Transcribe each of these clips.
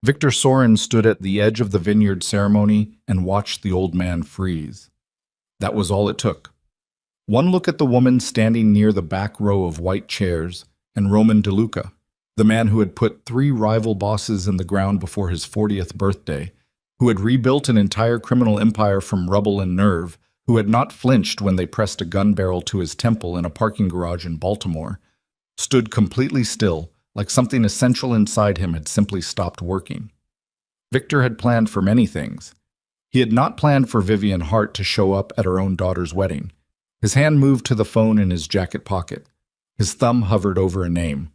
Victor Sorin stood at the edge of the vineyard ceremony and watched the old man freeze. That was all it took. One look at the woman standing near the back row of white chairs, and Roman DeLuca, the man who had put 3 rival bosses in the ground before his 40th birthday, who had rebuilt an entire criminal empire from rubble and nerve, who had not flinched when they pressed a gun barrel to his temple in a parking garage in Baltimore, stood completely still, like something essential inside him had simply stopped working. Victor had planned for many things. He had not planned for Vivian Hart to show up at her own daughter's wedding. His hand moved to the phone in his jacket pocket. His thumb hovered over a name.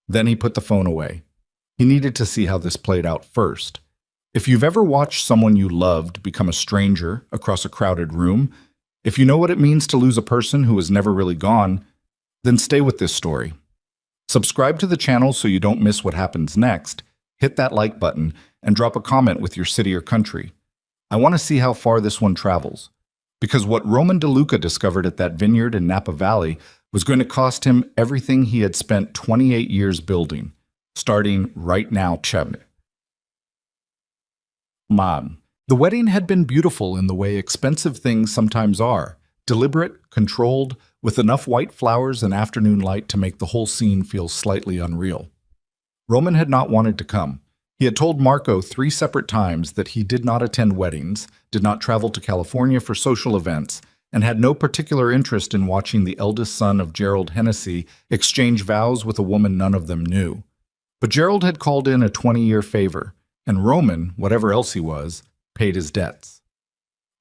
Then he put the phone away. He needed to see how this played out first. If you've ever watched someone you loved become a stranger across a crowded room, if you know what it means to lose a person who was never really gone, then stay with this story. Subscribe to the channel so you don't miss what happens next, hit that like button, and drop a comment with your city or country. I want to see how far this one travels, because what Roman DeLuca discovered at that vineyard in Napa Valley was going to cost him everything he had spent 28 years building, starting right now. Mom. The wedding had been beautiful in the way expensive things sometimes are, deliberate, controlled, with enough white flowers and afternoon light to make the whole scene feel slightly unreal. Roman had not wanted to come. He had told Marco 3 separate times that he did not attend weddings, did not travel to California for social events, and had no particular interest in watching the eldest son of Gerald Hennessy exchange vows with a woman none of them knew. But Gerald had called in a 20-year favor, and Roman, whatever else he was, paid his debts.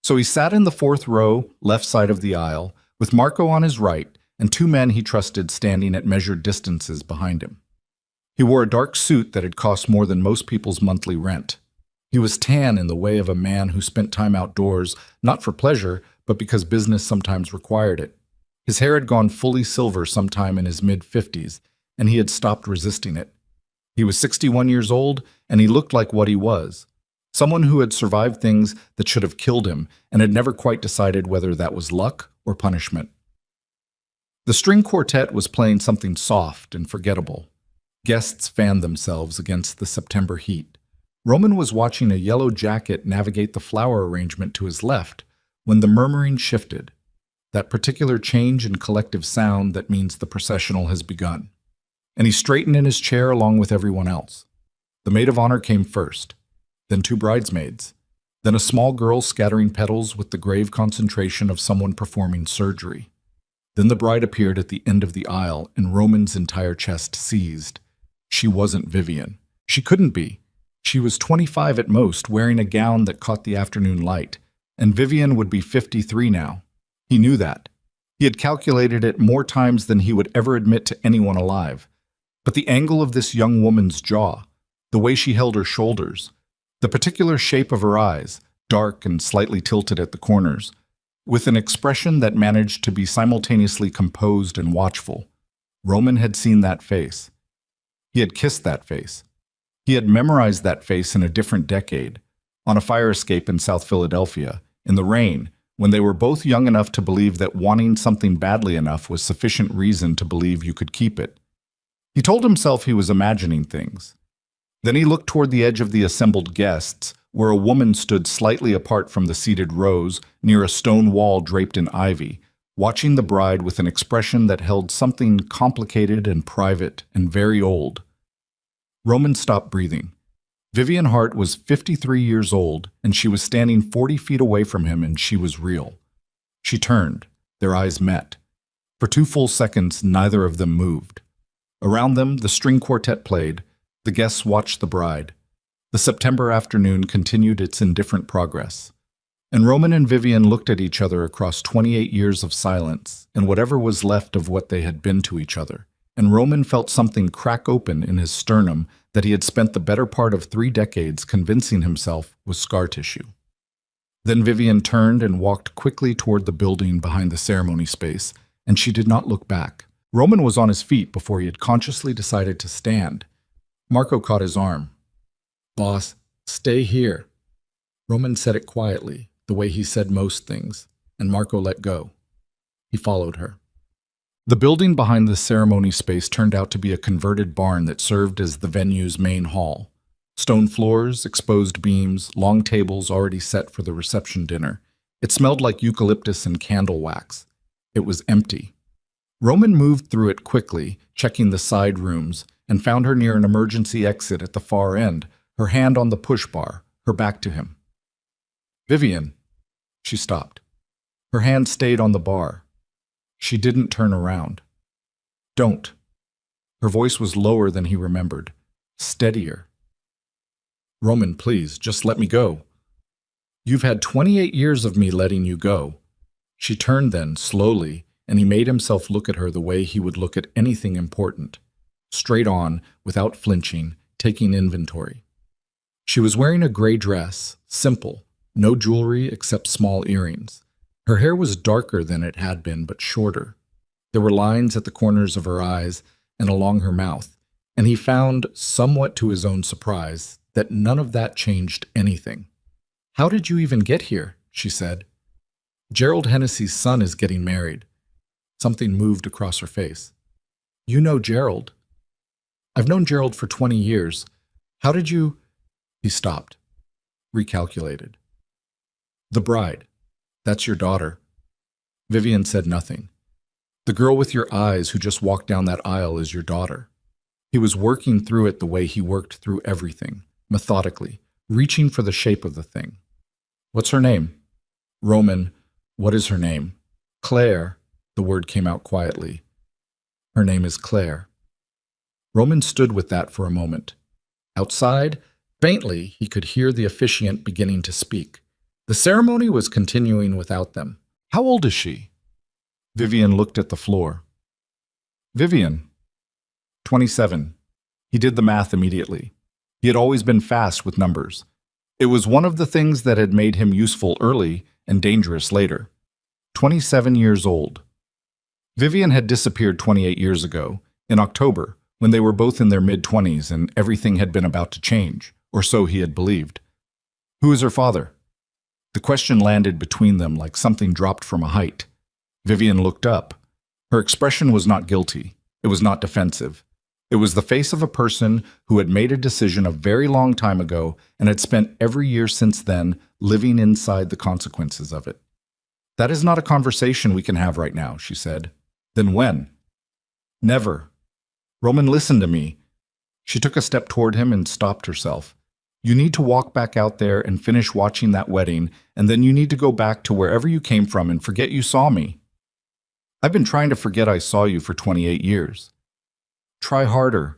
So he sat in the 4th row, left side of the aisle, with Marco on his right and 2 men he trusted standing at measured distances behind him. He wore a dark suit that had cost more than most people's monthly rent. He was tan in the way of a man who spent time outdoors, not for pleasure, but because business sometimes required it. His hair had gone fully silver sometime in his mid-50s, and he had stopped resisting it. He was 61 years old, and he looked like what he was. Someone who had survived things that should have killed him and had never quite decided whether that was luck or punishment. The string quartet was playing something soft and forgettable. Guests fanned themselves against the September heat. Roman was watching a yellow jacket navigate the flower arrangement to his left when the murmuring shifted, that particular change in collective sound that means the processional has begun. And he straightened in his chair along with everyone else. The maid of honor came first, then 2 bridesmaids, then a small girl scattering petals with the grave concentration of someone performing surgery. Then the bride appeared at the end of the aisle, and Roman's entire chest seized. She wasn't Vivian. She couldn't be. She was 25 at most, wearing a gown that caught the afternoon light, and Vivian would be 53 now. He knew that. He had calculated it more times than he would ever admit to anyone alive. But the angle of this young woman's jaw, the way she held her shoulders, the particular shape of her eyes, dark and slightly tilted at the corners, with an expression that managed to be simultaneously composed and watchful. Roman had seen that face. He had kissed that face. He had memorized that face in a different decade, on a fire escape in South Philadelphia, in the rain, when they were both young enough to believe that wanting something badly enough was sufficient reason to believe you could keep it. He told himself he was imagining things. Then he looked toward the edge of the assembled guests, where a woman stood slightly apart from the seated rows, near a stone wall draped in ivy, watching the bride with an expression that held something complicated and private and very old. Roman stopped breathing. Vivian Hart was 53 years old, and she was standing 40 feet away from him, and she was real. She turned. Their eyes met. For 2 full seconds, neither of them moved. Around them, the string quartet played. The guests watched the bride. The September afternoon continued its indifferent progress. And Roman and Vivian looked at each other across 28 years of silence, and whatever was left of what they had been to each other. And Roman felt something crack open in his sternum that he had spent the better part of 3 decades convincing himself was scar tissue. Then Vivian turned and walked quickly toward the building behind the ceremony space, and she did not look back. Roman was on his feet before he had consciously decided to stand. Marco caught his arm. "Boss, stay here." Roman said it quietly, the way he said most things, and Marco let go. He followed her. The building behind the ceremony space turned out to be a converted barn that served as the venue's main hall. Stone floors, exposed beams, long tables already set for the reception dinner. It smelled like eucalyptus and candle wax. It was empty. Roman moved through it quickly, checking the side rooms, and found her near an emergency exit at the far end, her hand on the push bar, her back to him. "Vivian." She stopped. Her hand stayed on the bar. She didn't turn around. "Don't." Her voice was lower than he remembered, steadier. "Roman, please, just let me go." "You've had 28 years of me letting you go." She turned then, slowly, and he made himself look at her the way he would look at anything important. Straight on, without flinching, taking inventory. She was wearing a gray dress, simple, no jewelry except small earrings. Her hair was darker than it had been, but shorter. There were lines at the corners of her eyes and along her mouth, and he found, somewhat to his own surprise, that none of that changed anything. "How did you even get here?" she said. "Gerald Hennessy's son is getting married." Something moved across her face. "You know Gerald?" "I've known Gerald for 20 years. How did you—" He stopped, recalculated. "The bride. That's your daughter." Vivian said nothing. "The girl with your eyes who just walked down that aisle is your daughter." He was working through it the way he worked through everything, methodically, reaching for the shape of the thing. "What's her name?" "Roman, what is her name?" "Claire," the word came out quietly. "Her name is Claire." Roman stood with that for a moment. Outside, faintly, he could hear the officiant beginning to speak. The ceremony was continuing without them. "How old is she?" Vivian looked at the floor. "Vivian." 27. He did the math immediately. He had always been fast with numbers. It was one of the things that had made him useful early and dangerous later. 27 years old. Vivian had disappeared 28 years ago, in October, when they were both in their mid-20s and everything had been about to change, or so he had believed. "Who is her father?" The question landed between them like something dropped from a height. Vivian looked up. Her expression was not guilty. It was not defensive. It was the face of a person who had made a decision a very long time ago and had spent every year since then living inside the consequences of it. "That is not a conversation we can have right now," she said. "Then when?" "Never." "Roman, listen to me." She took a step toward him and stopped herself. "You need to walk back out there and finish watching that wedding, and then you need to go back to wherever you came from and forget you saw me." "I've been trying to forget I saw you for 28 years. "Try harder."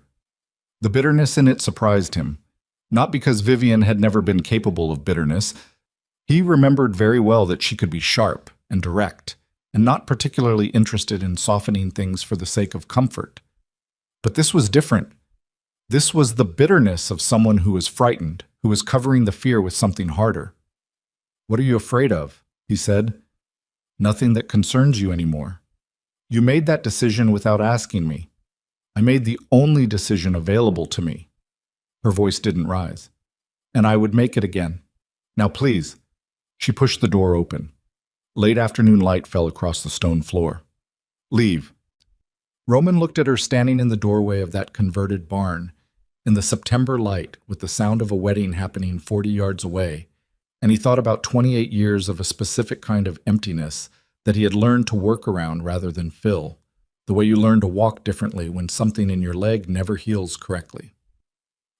The bitterness in it surprised him. Not because Vivian had never been capable of bitterness. He remembered very well that she could be sharp and direct, and not particularly interested in softening things for the sake of comfort. But this was different. This was the bitterness of someone who was frightened, who was covering the fear with something harder. "What are you afraid of?" he said. "Nothing that concerns you anymore. You made that decision without asking me. I made the only decision available to me." Her voice didn't rise. "And I would make it again. Now please." She pushed the door open. Late afternoon light fell across the stone floor. "Leave." Roman looked at her standing in the doorway of that converted barn, in the September light with the sound of a wedding happening 40 yards away, and he thought about 28 years of a specific kind of emptiness that he had learned to work around rather than fill, the way you learn to walk differently when something in your leg never heals correctly.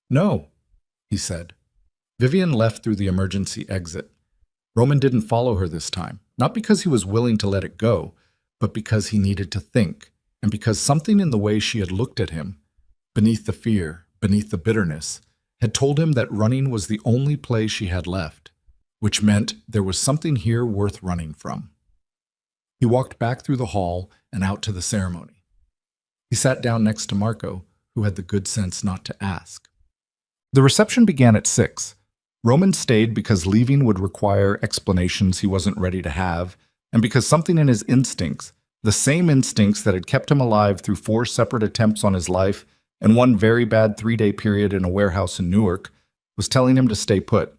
"No," he said. Vivian left through the emergency exit. Roman didn't follow her this time, not because he was willing to let it go, but because he needed to think, and because something in the way she had looked at him, beneath the fear, beneath the bitterness, had told him that running was the only play she had left, which meant there was something here worth running from. He walked back through the hall and out to the ceremony. He sat down next to Marco, who had the good sense not to ask. The reception began at 6. Roman stayed because leaving would require explanations he wasn't ready to have, and because something in his instincts, the same instincts that had kept him alive through 4 separate attempts on his life and one very bad 3-day period in a warehouse in Newark, was telling him to stay put.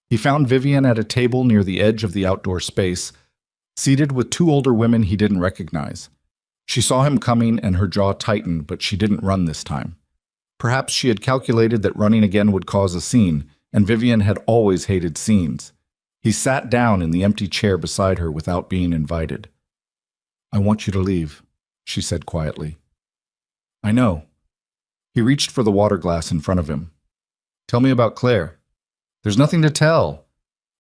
He found Vivian at a table near the edge of the outdoor space, seated with 2 older women he didn't recognize. She saw him coming and her jaw tightened, but she didn't run this time. Perhaps she had calculated that running again would cause a scene, and Vivian had always hated scenes. He sat down in the empty chair beside her without being invited. "I want you to leave," she said quietly. "I know." He reached for the water glass in front of him. "Tell me about Claire." "There's nothing to tell.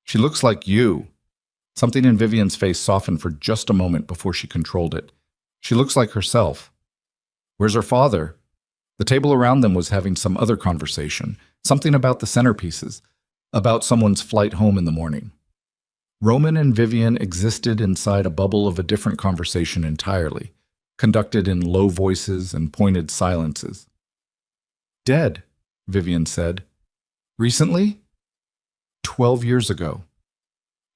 She looks like you." Something in Vivian's face softened for just a moment before she controlled it. "She looks like herself." "Where's her father?" The table around them was having some other conversation, something about the centerpieces, about someone's flight home in the morning. Roman and Vivian existed inside a bubble of a different conversation entirely, conducted in low voices and pointed silences. "Dead," Vivian said. "Recently?" 12 years ago.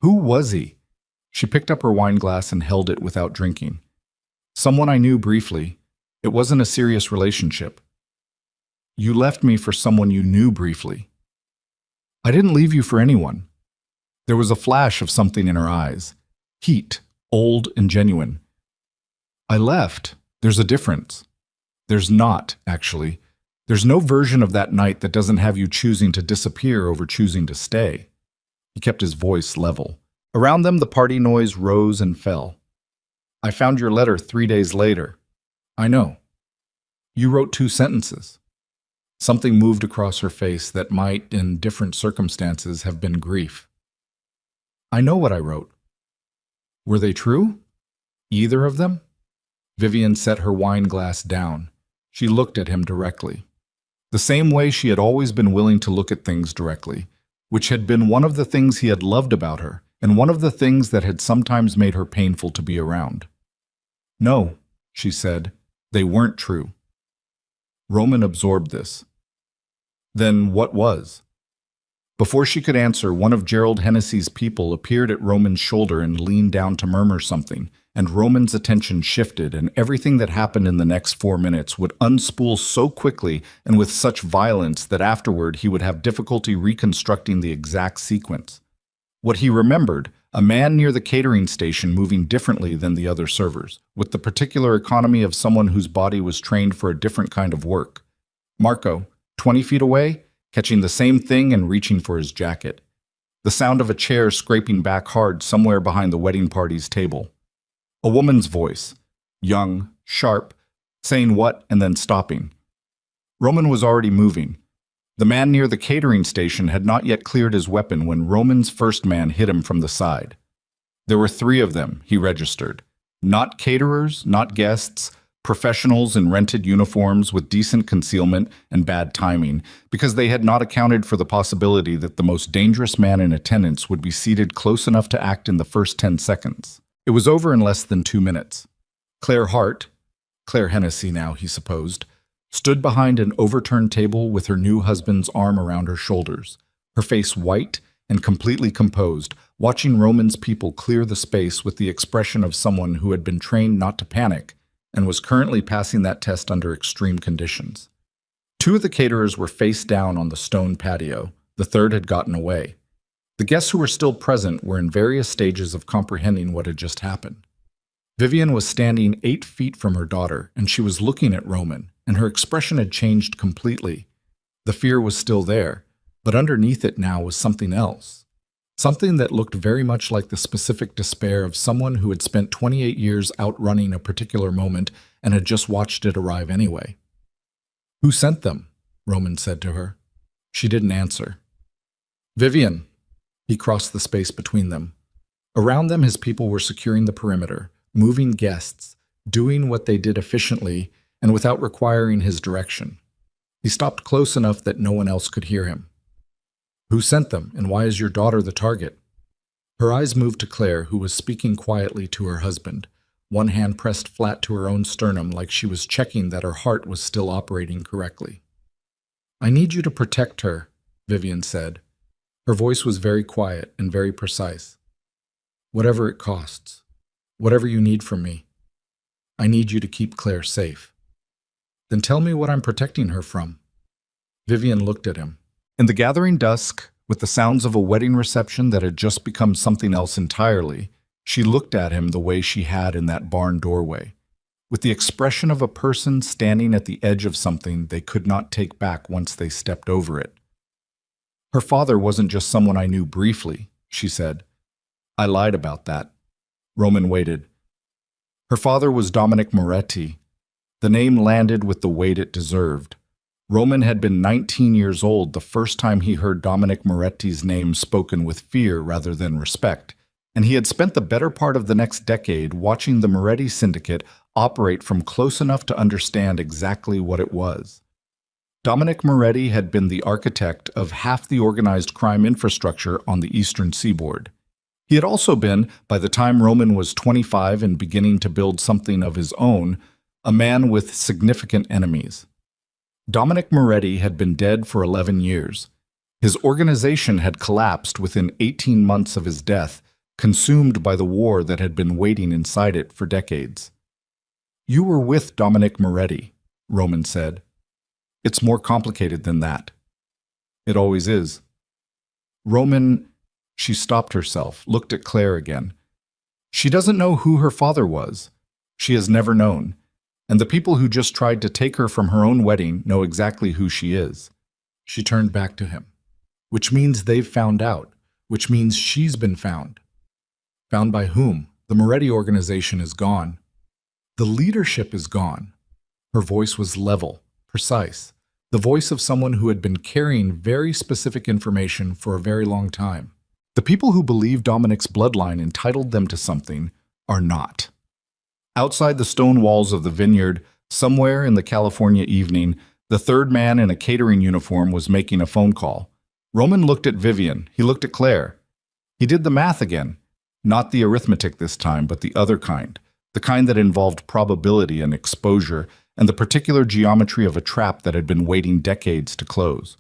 "Who was he?" She picked up her wine glass and held it without drinking. "Someone I knew briefly. It wasn't a serious relationship." "You left me for someone you knew briefly." "I didn't leave you for anyone." There was a flash of something in her eyes. Heat, old and genuine. "I left. There's a difference." "There's not, actually. There's no version of that night that doesn't have you choosing to disappear over choosing to stay." He kept his voice level. Around them, the party noise rose and fell. "I found your letter 3 days later." "I know." "You wrote 2 sentences." Something moved across her face that might, in different circumstances, have been grief. "I know what I wrote." "Were they true? Either of them?" Vivian set her wine glass down. She looked at him directly. The same way she had always been willing to look at things directly, which had been one of the things he had loved about her, and one of the things that had sometimes made her painful to be around. "No," she said, "they weren't true." Roman absorbed this. Then what was? Before she could answer, one of Gerald Hennessy's people appeared at Roman's shoulder and leaned down to murmur something, and Roman's attention shifted, and everything that happened in the next 4 minutes would unspool so quickly and with such violence that afterward he would have difficulty reconstructing the exact sequence. What he remembered, a man near the catering station moving differently than the other servers, with the particular economy of someone whose body was trained for a different kind of work. Marco, 20 feet away, catching the same thing and reaching for his jacket. The sound of a chair scraping back hard somewhere behind the wedding party's table. A woman's voice, young, sharp, saying what and then stopping. Roman was already moving. The man near the catering station had not yet cleared his weapon when Roman's first man hit him from the side. There were 3 of them, he registered. Not caterers, not guests, professionals in rented uniforms with decent concealment and bad timing, because they had not accounted for the possibility that the most dangerous man in attendance would be seated close enough to act in the first 10 seconds. It was over in less than 2 minutes. Claire Hart, Claire Hennessy now, he supposed, stood behind an overturned table with her new husband's arm around her shoulders, her face white and completely composed, watching Roman's people clear the space with the expression of someone who had been trained not to panic and was currently passing that test under extreme conditions. 2 of the caterers were face down on the stone patio. The third had gotten away. The guests who were still present were in various stages of comprehending what had just happened. Vivian was standing 8 feet from her daughter, and she was looking at Roman, and her expression had changed completely. The fear was still there, but underneath it now was something else. Something that looked very much like the specific despair of someone who had spent 28 years outrunning a particular moment and had just watched it arrive anyway. "Who sent them?" Roman said to her. She didn't answer. "Vivian." He crossed the space between them. Around them, his people were securing the perimeter, moving guests, doing what they did efficiently and without requiring his direction. He stopped close enough that no one else could hear him. "Who sent them, and why is your daughter the target?" Her eyes moved to Claire, who was speaking quietly to her husband, one hand pressed flat to her own sternum like she was checking that her heart was still operating correctly. "I need you to protect her," Vivian said. Her voice was very quiet and very precise. "Whatever it costs, whatever you need from me, I need you to keep Claire safe." "Then tell me what I'm protecting her from." Vivian looked at him. In the gathering dusk, with the sounds of a wedding reception that had just become something else entirely, she looked at him the way she had in that barn doorway, with the expression of a person standing at the edge of something they could not take back once they stepped over it. Her father wasn't just someone I knew briefly, she said. I lied about that. Roman waited. Her father was Dominic Moretti. The name landed with the weight it deserved. Roman had been 19 years old the first time he heard Dominic Moretti's name spoken with fear rather than respect, and he had spent the better part of the next decade watching the Moretti syndicate operate from close enough to understand exactly what it was. Dominic Moretti had been the architect of half the organized crime infrastructure on the eastern seaboard. He had also been, by the time Roman was 25 and beginning to build something of his own, a man with significant enemies. Dominic Moretti had been dead for 11 years. His organization had collapsed within 18 months of his death, consumed by the war that had been waiting inside it for decades. You were with Dominic Moretti, Roman said. It's more complicated than that. It always is. Roman, she stopped herself, looked at Claire again. She doesn't know who her father was. She has never known. And the people who just tried to take her from her own wedding know exactly who she is. She turned back to him. Which means they've found out. Which means she's been found. Found by whom? The Moretti organization is gone. The leadership is gone. Her voice was level, precise. The voice of someone who had been carrying very specific information for a very long time. The people who believe Dominic's bloodline entitled them to something are not. Outside the stone walls of the vineyard, somewhere in the California evening, the third man in a catering uniform was making a phone call. Roman looked at Vivian. He looked at Claire. He did the math again. Not the arithmetic this time, but the other kind. The kind that involved probability and exposure and the particular geometry of a trap that had been waiting decades to close.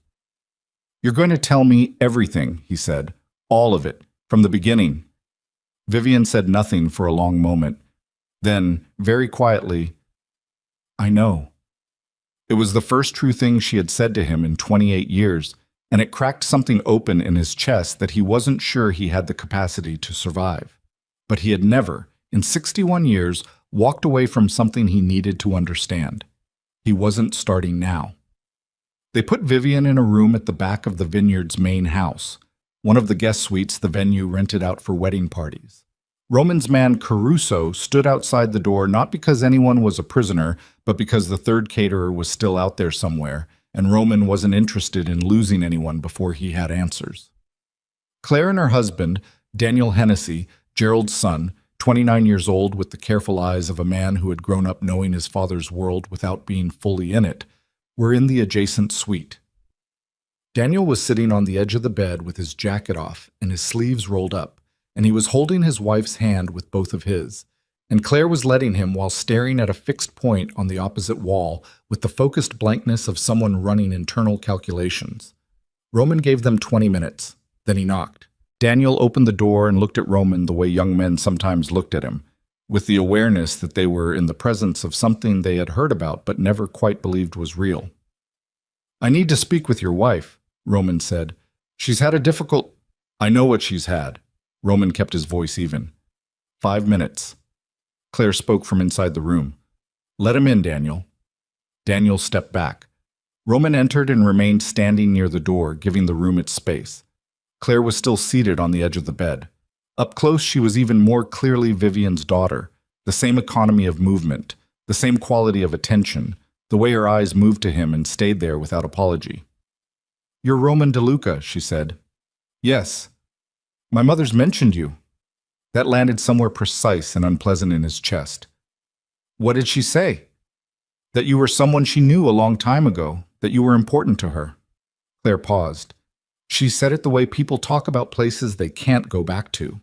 You're going to tell me everything, he said. All of it, from the beginning. Vivian said nothing for a long moment. Then, very quietly, I know. It was the first true thing she had said to him in 28 years, and it cracked something open in his chest that he wasn't sure he had the capacity to survive. But he had never, in 61 years, walked away from something he needed to understand. He wasn't starting now. They put Vivian in a room at the back of the vineyard's main house, one of the guest suites the venue rented out for wedding parties. Roman's man Caruso stood outside the door not because anyone was a prisoner, but because the third caterer was still out there somewhere, and Roman wasn't interested in losing anyone before he had answers. Claire and her husband, Daniel Hennessy, Gerald's son, 29 years old with the careful eyes of a man who had grown up knowing his father's world without being fully in it, were in the adjacent suite. Daniel was sitting on the edge of the bed with his jacket off and his sleeves rolled up, and he was holding his wife's hand with both of his, and Claire was letting him while staring at a fixed point on the opposite wall with the focused blankness of someone running internal calculations. Roman gave them 20 minutes. Then he knocked. Daniel opened the door and looked at Roman the way young men sometimes looked at him, with the awareness that they were in the presence of something they had heard about but never quite believed was real. I need to speak with your wife, Roman said. She's had a difficult... I know what she's had. Roman kept his voice even. 5 minutes. Claire spoke from inside the room. Let him in, Daniel. Daniel stepped back. Roman entered and remained standing near the door, giving the room its space. Claire was still seated on the edge of the bed. Up close, she was even more clearly Vivian's daughter, the same economy of movement, the same quality of attention, the way her eyes moved to him and stayed there without apology. You're Roman DeLuca, she said. Yes. My mother's mentioned you. That landed somewhere precise and unpleasant in his chest. What did she say? That you were someone she knew a long time ago, that you were important to her. Claire paused. She said it the way people talk about places they can't go back to.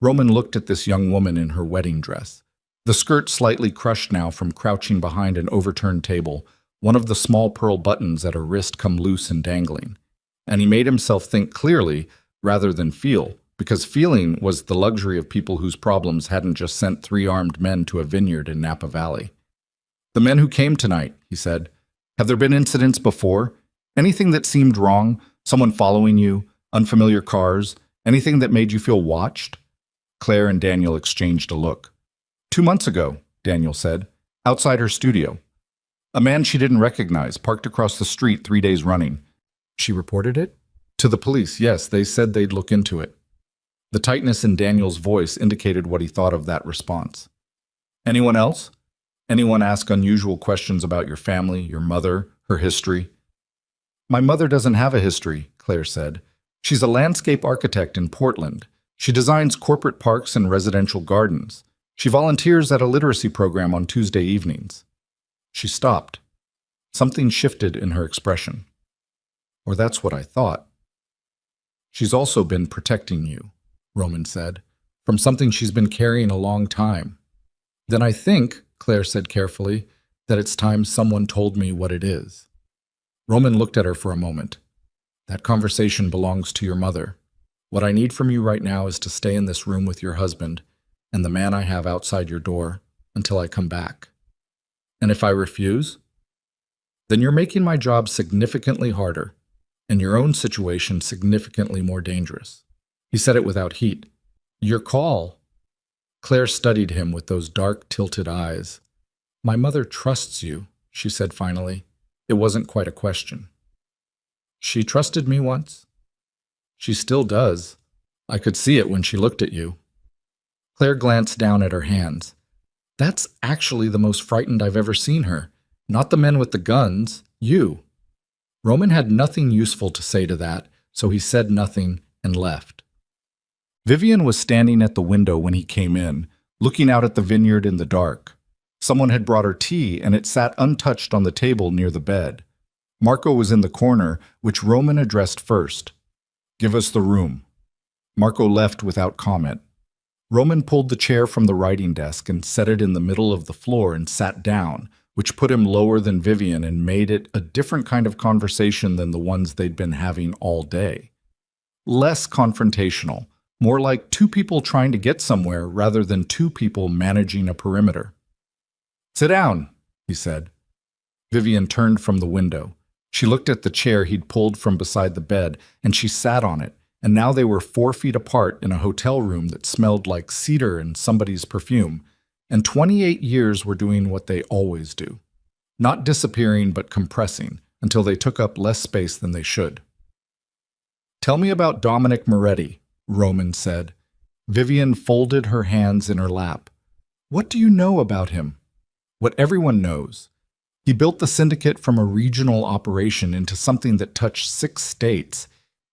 Roman looked at this young woman in her wedding dress. The skirt slightly crushed now from crouching behind an overturned table, one of the small pearl buttons at her wrist come loose and dangling. And he made himself think clearly rather than feel, because feeling was the luxury of people whose problems hadn't just sent 3 armed men to a vineyard in Napa Valley. The men who came tonight, he said, have there been incidents before? Anything that seemed wrong? Someone following you? Unfamiliar cars? Anything that made you feel watched? Claire and Daniel exchanged a look. 2 months ago, Daniel said. Outside her studio. A man she didn't recognize parked across the street 3 days running. She reported it? To the police, yes. They said they'd look into it. The tightness in Daniel's voice indicated what he thought of that response. Anyone else? Anyone ask unusual questions about your family, your mother, her history? My mother doesn't have a history, Claire said. She's a landscape architect in Portland. She designs corporate parks and residential gardens. She volunteers at a literacy program on Tuesday evenings. She stopped. Something shifted in her expression. Or that's what I thought. She's also been protecting you, Roman said, from something she's been carrying a long time. Then I think, Claire said carefully, that it's time someone told me what it is. Roman looked at her for a moment. That conversation belongs to your mother. What I need from you right now is to stay in this room with your husband and the man I have outside your door until I come back. And if I refuse, then you're making my job significantly harder and your own situation significantly more dangerous. He said it without heat. Your call. Claire studied him with those dark, tilted eyes. My mother trusts you, she said finally. It wasn't quite a question. She trusted me once. She still does. I could see it when she looked at you. Claire glanced down at her hands. That's actually the most frightened I've ever seen her. Not the men with the guns, you. Roman had nothing useful to say to that, so he said nothing and left. Vivian was standing at the window when he came in, looking out at the vineyard in the dark. Someone had brought her tea, and it sat untouched on the table near the bed. Marco was in the corner, which Roman addressed first. Give us the room. Marco left without comment. Roman pulled the chair from the writing desk and set it in the middle of the floor and sat down, which put him lower than Vivian and made it a different kind of conversation than the ones they'd been having all day. Less confrontational, more like two people trying to get somewhere rather than two people managing a perimeter. Sit down, he said. Vivian turned from the window. She looked at the chair he'd pulled from beside the bed, and she sat on it, and now they were 4 feet apart in a hotel room that smelled like cedar and somebody's perfume, and 28 years were doing what they always do. Not disappearing, but compressing, until they took up less space than they should. Tell me about Dominic Moretti, Roman said. Vivian folded her hands in her lap. What do you know about him? What everyone knows. He built the syndicate from a regional operation into something that touched 6 states.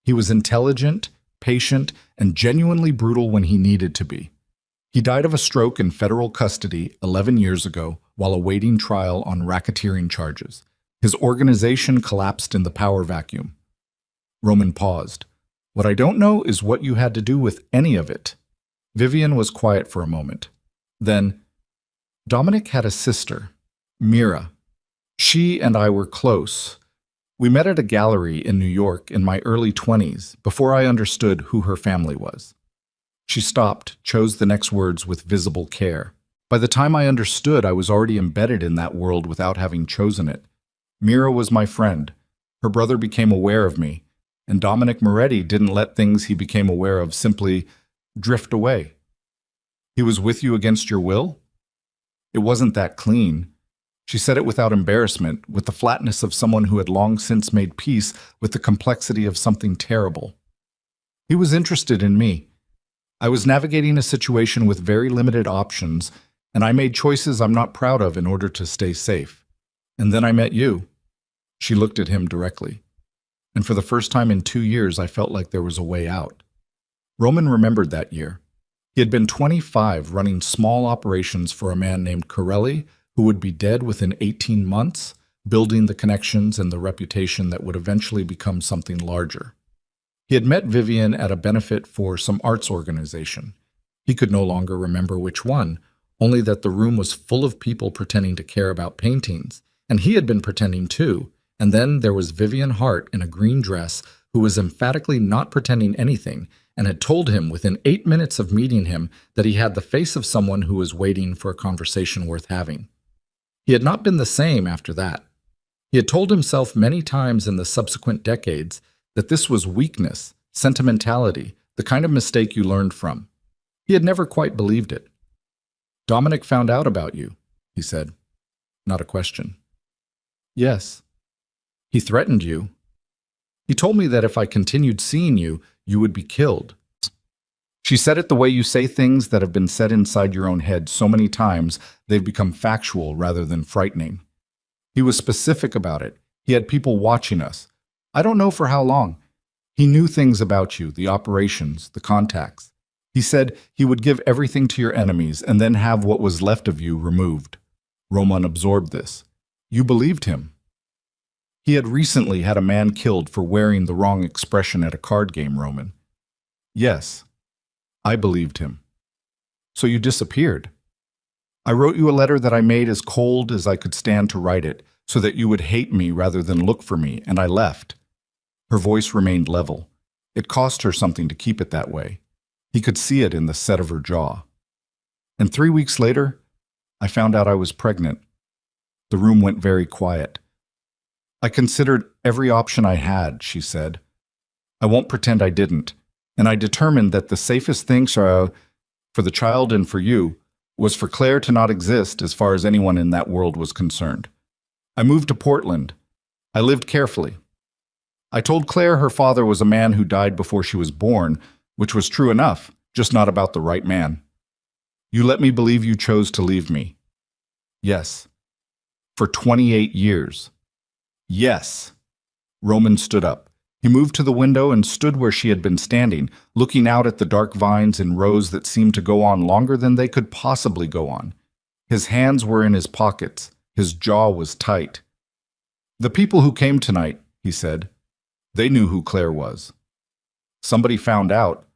He was intelligent, patient, and genuinely brutal when he needed to be. He died of a stroke in federal custody 11 years ago while awaiting trial on racketeering charges. His organization collapsed in the power vacuum. Roman paused. What I don't know is what you had to do with any of it. Vivian was quiet for a moment. Then, Dominic had a sister, Mira. She and I were close. We met at a gallery in New York in my early 20s, before I understood who her family was. She stopped, chose the next words with visible care. By the time I understood, I was already embedded in that world without having chosen it. Mira was my friend. Her brother became aware of me, and Dominic Moretti didn't let things he became aware of simply drift away. He was with you against your will? It wasn't that clean. She said it without embarrassment, with the flatness of someone who had long since made peace with the complexity of something terrible. He was interested in me. I was navigating a situation with very limited options, and I made choices I'm not proud of in order to stay safe. And then I met you. She looked at him directly. And for the first time in 2 years, I felt like there was a way out. Roman remembered that year. He had been 25 running small operations for a man named Corelli, who would be dead within 18 months, building the connections and the reputation that would eventually become something larger. He had met Vivian at a benefit for some arts organization. He could no longer remember which one, only that the room was full of people pretending to care about paintings, and he had been pretending too. And then there was Vivian Hart in a green dress who was emphatically not pretending anything and had told him within 8 minutes of meeting him that he had the face of someone who was waiting for a conversation worth having. He had not been the same after that. He had told himself many times in the subsequent decades that this was weakness, sentimentality, the kind of mistake you learned from. He had never quite believed it. Dominic found out about you, he said. not a question. Yes. He threatened you. He told me that if I continued seeing you, you would be killed. She said it the way you say things that have been said inside your own head so many times they've become factual rather than frightening. He was specific about it. He had people watching us. I don't know for how long. He knew things about you, the operations, the contacts. He said he would give everything to your enemies and then have what was left of you removed. Roman absorbed this. You believed him. He had recently had a man killed for wearing the wrong expression at a card game, Roman. Yes, I believed him. So you disappeared. I wrote you a letter that I made as cold as I could stand to write it, so that you would hate me rather than look for me, and I left. Her voice remained level. It cost her something to keep it that way. He could see it in the set of her jaw. And 3 weeks later, I found out I was pregnant. The room went very quiet. I considered every option I had, she said. I won't pretend I didn't. And I determined that the safest thing for the child and for you was for Claire to not exist as far as anyone in that world was concerned. I moved to Portland. I lived carefully. I told Claire her father was a man who died before she was born, which was true enough, just not about the right man. You let me believe you chose to leave me. Yes. For 28 years. Yes. Roman stood up. He moved to the window and stood where she had been standing, looking out at the dark vines in rows that seemed to go on longer than they could possibly go on. His hands were in his pockets. His jaw was tight. The people who came tonight, he said, they knew who Claire was. Somebody found out.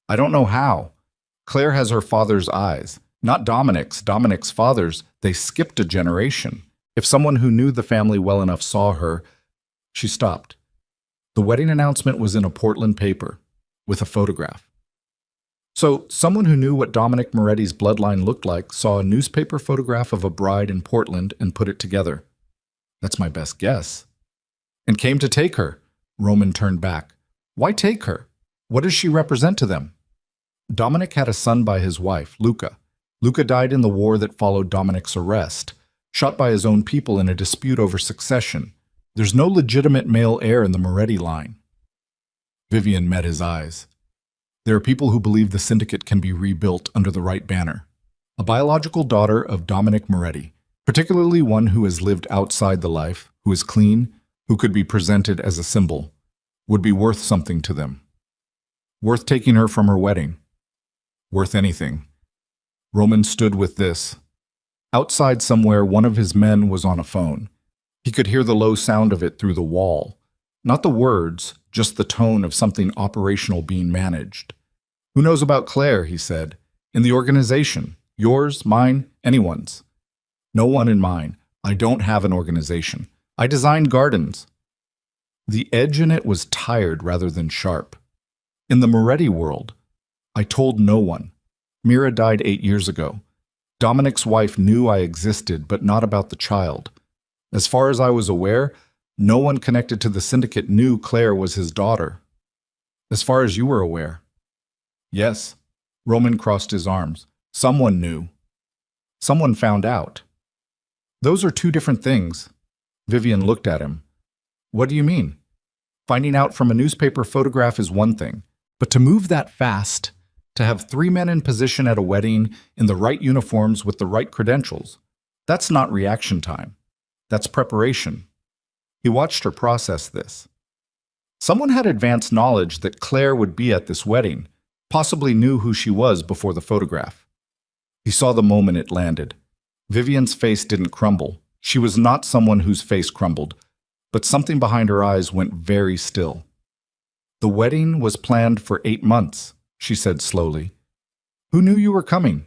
I don't know how. Claire has her father's eyes, not Dominic's. Dominic's father's, they skipped a generation. If someone who knew the family well enough saw her, she stopped. The wedding announcement was in a Portland paper, with a photograph. So, someone who knew what Dominic Moretti's bloodline looked like saw a newspaper photograph of a bride in Portland and put it together. That's my best guess. And came to take her. Roman turned back. Why take her? What does she represent to them? Dominic had a son by his wife, Luca. Luca died in the war that followed Dominic's arrest, shot by his own people in a dispute over succession. There's no legitimate male heir in the Moretti line. Vivian met his eyes. There are people who believe the syndicate can be rebuilt under the right banner. A biological daughter of Dominic Moretti, particularly one who has lived outside the life, who is clean, who could be presented as a symbol, would be worth something to them. Worth taking her from her wedding. Worth anything. Roman stood with this. Outside somewhere, one of his men was on a phone. He could hear the low sound of it through the wall. Not the words, just the tone of something operational being managed. Who knows about Claire, he said. In the organization. Yours, mine, anyone's. No one in mine. I don't have an organization. I designed gardens. The edge in it was tired rather than sharp. In the Moretti world, I told no one. Mira died 8 years ago. Dominic's wife knew I existed, but not about the child. As far as I was aware, no one connected to the syndicate knew Claire was his daughter. As far as you were aware. Yes. Roman crossed his arms. Someone knew. Someone found out. Those are two different things. Vivian looked at him. What do you mean? Finding out from a newspaper photograph is one thing, but to move that fast, to have 3 men in position at a wedding in the right uniforms with the right credentials, that's not reaction time. That's preparation. He watched her process this. Someone had advanced knowledge that Claire would be at this wedding, possibly knew who she was before the photograph. He saw the moment it landed. Vivian's face didn't crumble. She was not someone whose face crumbled, but something behind her eyes went very still. The wedding was planned for 8 months, she said slowly. Who knew you were coming?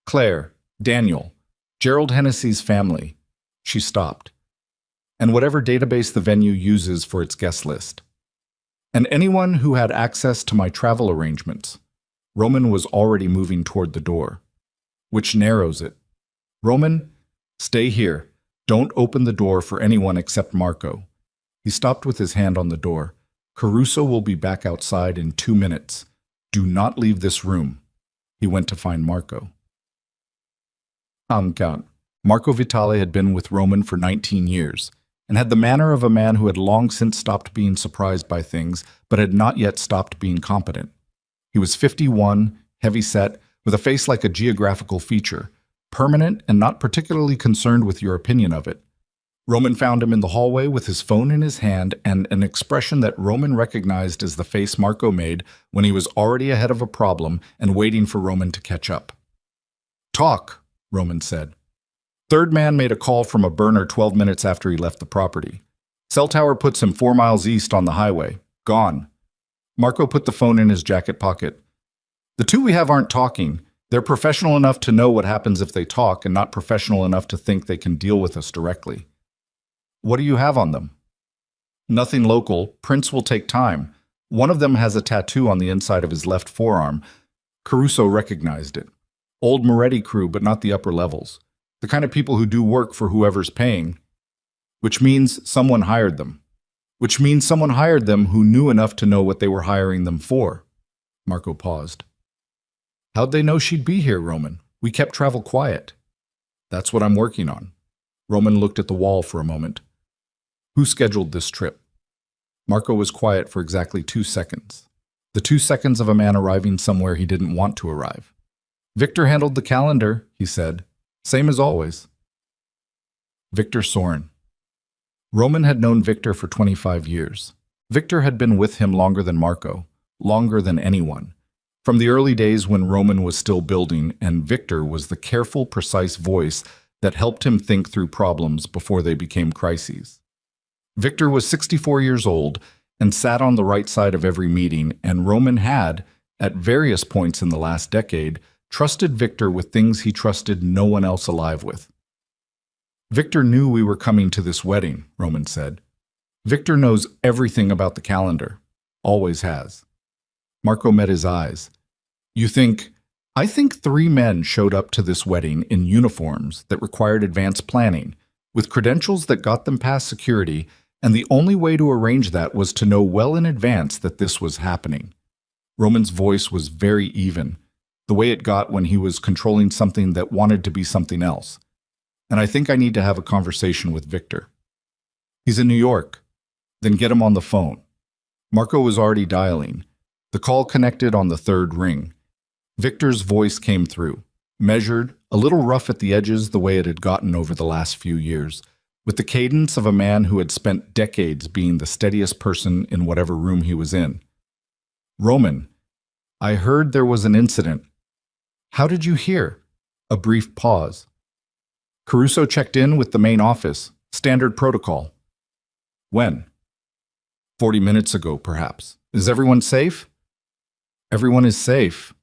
Claire, Daniel, Gerald Hennessy's family. She stopped. And whatever database the venue uses for its guest list. And anyone who had access to my travel arrangements. Roman was already moving toward the door. Which narrows it. Roman, stay here. Don't open the door for anyone except Marco. He stopped with his hand on the door. Caruso will be back outside in 2 minutes. Do not leave this room. He went to find Marco. Count. Marco Vitale had been with Roman for 19 years and had the manner of a man who had long since stopped being surprised by things but had not yet stopped being competent. He was 51, heavy-set, with a face like a geographical feature, permanent and not particularly concerned with your opinion of it. Roman found him in the hallway with his phone in his hand and an expression that Roman recognized as the face Marco made when he was already ahead of a problem and waiting for Roman to catch up. "Talk," Roman said. Third man made a call from a burner 12 minutes after he left the property. Cell tower puts him 4 miles east on the highway. Gone. Marco put the phone in his jacket pocket. "The two we have aren't talking. They're professional enough to know what happens if they talk and not professional enough to think they can deal with us directly." "What do you have on them?" "Nothing local. Prints will take time. One of them has a tattoo on the inside of his left forearm." Caruso recognized it. Old Moretti crew, but not the upper levels. The kind of people who do work for whoever's paying. Which means someone hired them. Which means someone hired them who knew enough to know what they were hiring them for. Marco paused. "How'd they know she'd be here, Roman? We kept travel quiet." "That's what I'm working on." Roman looked at the wall for a moment. "Who scheduled this trip?" Marco was quiet for exactly 2 seconds. The 2 seconds of a man arriving somewhere he didn't want to arrive. "Victor handled the calendar," he said. "Same as always." Victor Soren. Roman had known Victor for 25 years. Victor had been with him longer than Marco, longer than anyone. From the early days when Roman was still building, and Victor was the careful, precise voice that helped him think through problems before they became crises. Victor was 64 years old and sat on the right side of every meeting, and Roman had, at various points in the last decade, trusted Victor with things he trusted no one else alive with. "Victor knew we were coming to this wedding," Roman said. "Victor knows everything about the calendar. Always has." Marco met his eyes. "You think—" "I think 3 men showed up to this wedding in uniforms that required advanced planning, with credentials that got them past security, and the only way to arrange that was to know well in advance that this was happening." Roman's voice was very even, the way it got when he was controlling something that wanted to be something else. "And I think I need to have a conversation with Victor." "He's in New York." "Then get him on the phone." Marco was already dialing. The call connected on the 3rd ring. Victor's voice came through, measured, a little rough at the edges the way it had gotten over the last few years, with the cadence of a man who had spent decades being the steadiest person in whatever room he was in. "Roman, I heard there was an incident." "How did you hear?" A brief pause. "Caruso checked in with the main office. Standard protocol." "When?" 40 minutes ago, perhaps. "Is everyone safe?" "Everyone is safe."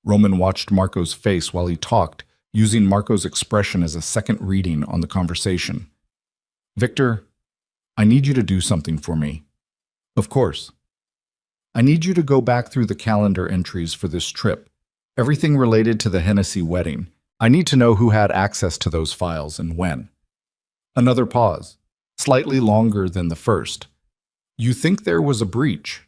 Roman watched Marco's face while he talked, using Marco's expression as a second reading on the conversation. "Victor, I need you to do something for me." "Of course." "I need you to go back through the calendar entries for this trip. Everything related to the Hennessy wedding. I need to know who had access to those files and when." Another pause, slightly longer than the first. "You think there was a breach?"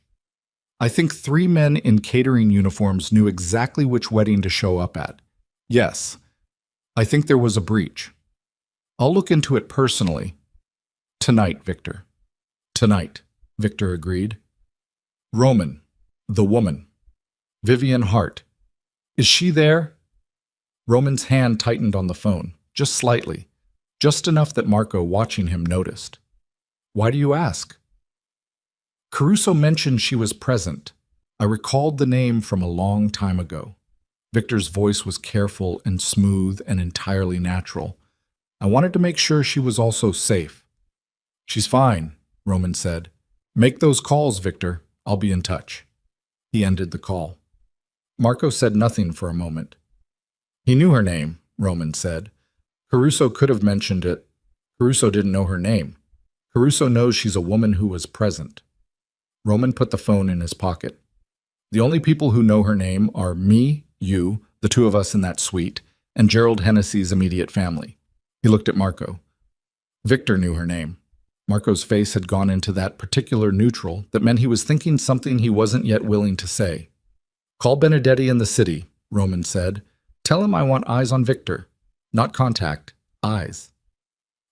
"I think 3 men in catering uniforms knew exactly which wedding to show up at." "Yes. I think there was a breach." "I'll look into it personally." "Tonight, Victor." "Tonight," Victor agreed. "Roman, the woman. Vivian Hart. Is she there?" Roman's hand tightened on the phone, just slightly, just enough that Marco, watching him, noticed. "Why do you ask?" "Caruso mentioned she was present. I recalled the name from a long time ago." Victor's voice was careful and smooth and entirely natural. "I wanted to make sure she was also safe." "She's fine," Roman said. "Make those calls, Victor. I'll be in touch." He ended the call. Marco said nothing for a moment. "He knew her name," Roman said. "Caruso could have mentioned it. Caruso didn't know her name. Caruso knows she's a woman who was present." Roman put the phone in his pocket. "The only people who know her name are me, you, the 2 of us in that suite, and Gerald Hennessy's immediate family." He looked at Marco. Victor knew her name. Marco's face had gone into that particular neutral that meant he was thinking something he wasn't yet willing to say. "Call Benedetti in the city," Roman said. "Tell him I want eyes on Victor. Not contact, eyes.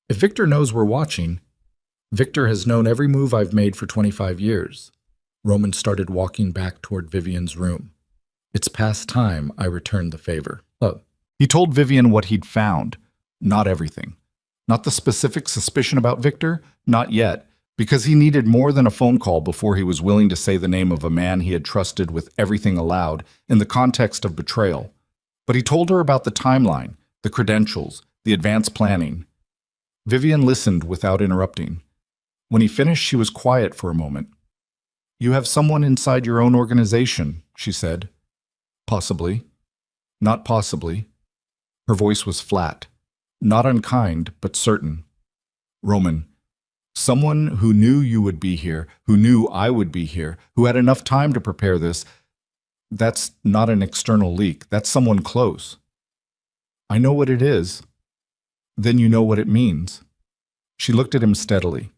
If Victor knows we're watching, Victor has known every move I've made for 25 years. Roman started walking back toward Vivian's room. It's past time I returned the favor. Oh. He told Vivian what he'd found. Not everything. Not the specific suspicion about Victor, not yet, because he needed more than a phone call before he was willing to say the name of a man he had trusted with everything allowed in the context of betrayal. But he told her about the timeline, the credentials, the advanced planning. Vivian listened without interrupting. When he finished, she was quiet for a moment. "You have someone inside your own organization," she said. "Possibly. Not possibly." Her voice was flat. Not unkind, but certain. "Roman, someone who knew you would be here, who knew I would be here, who had enough time to prepare this. That's not an external leak. That's someone close." "I know what it is." "Then you know what it means." She looked at him steadily.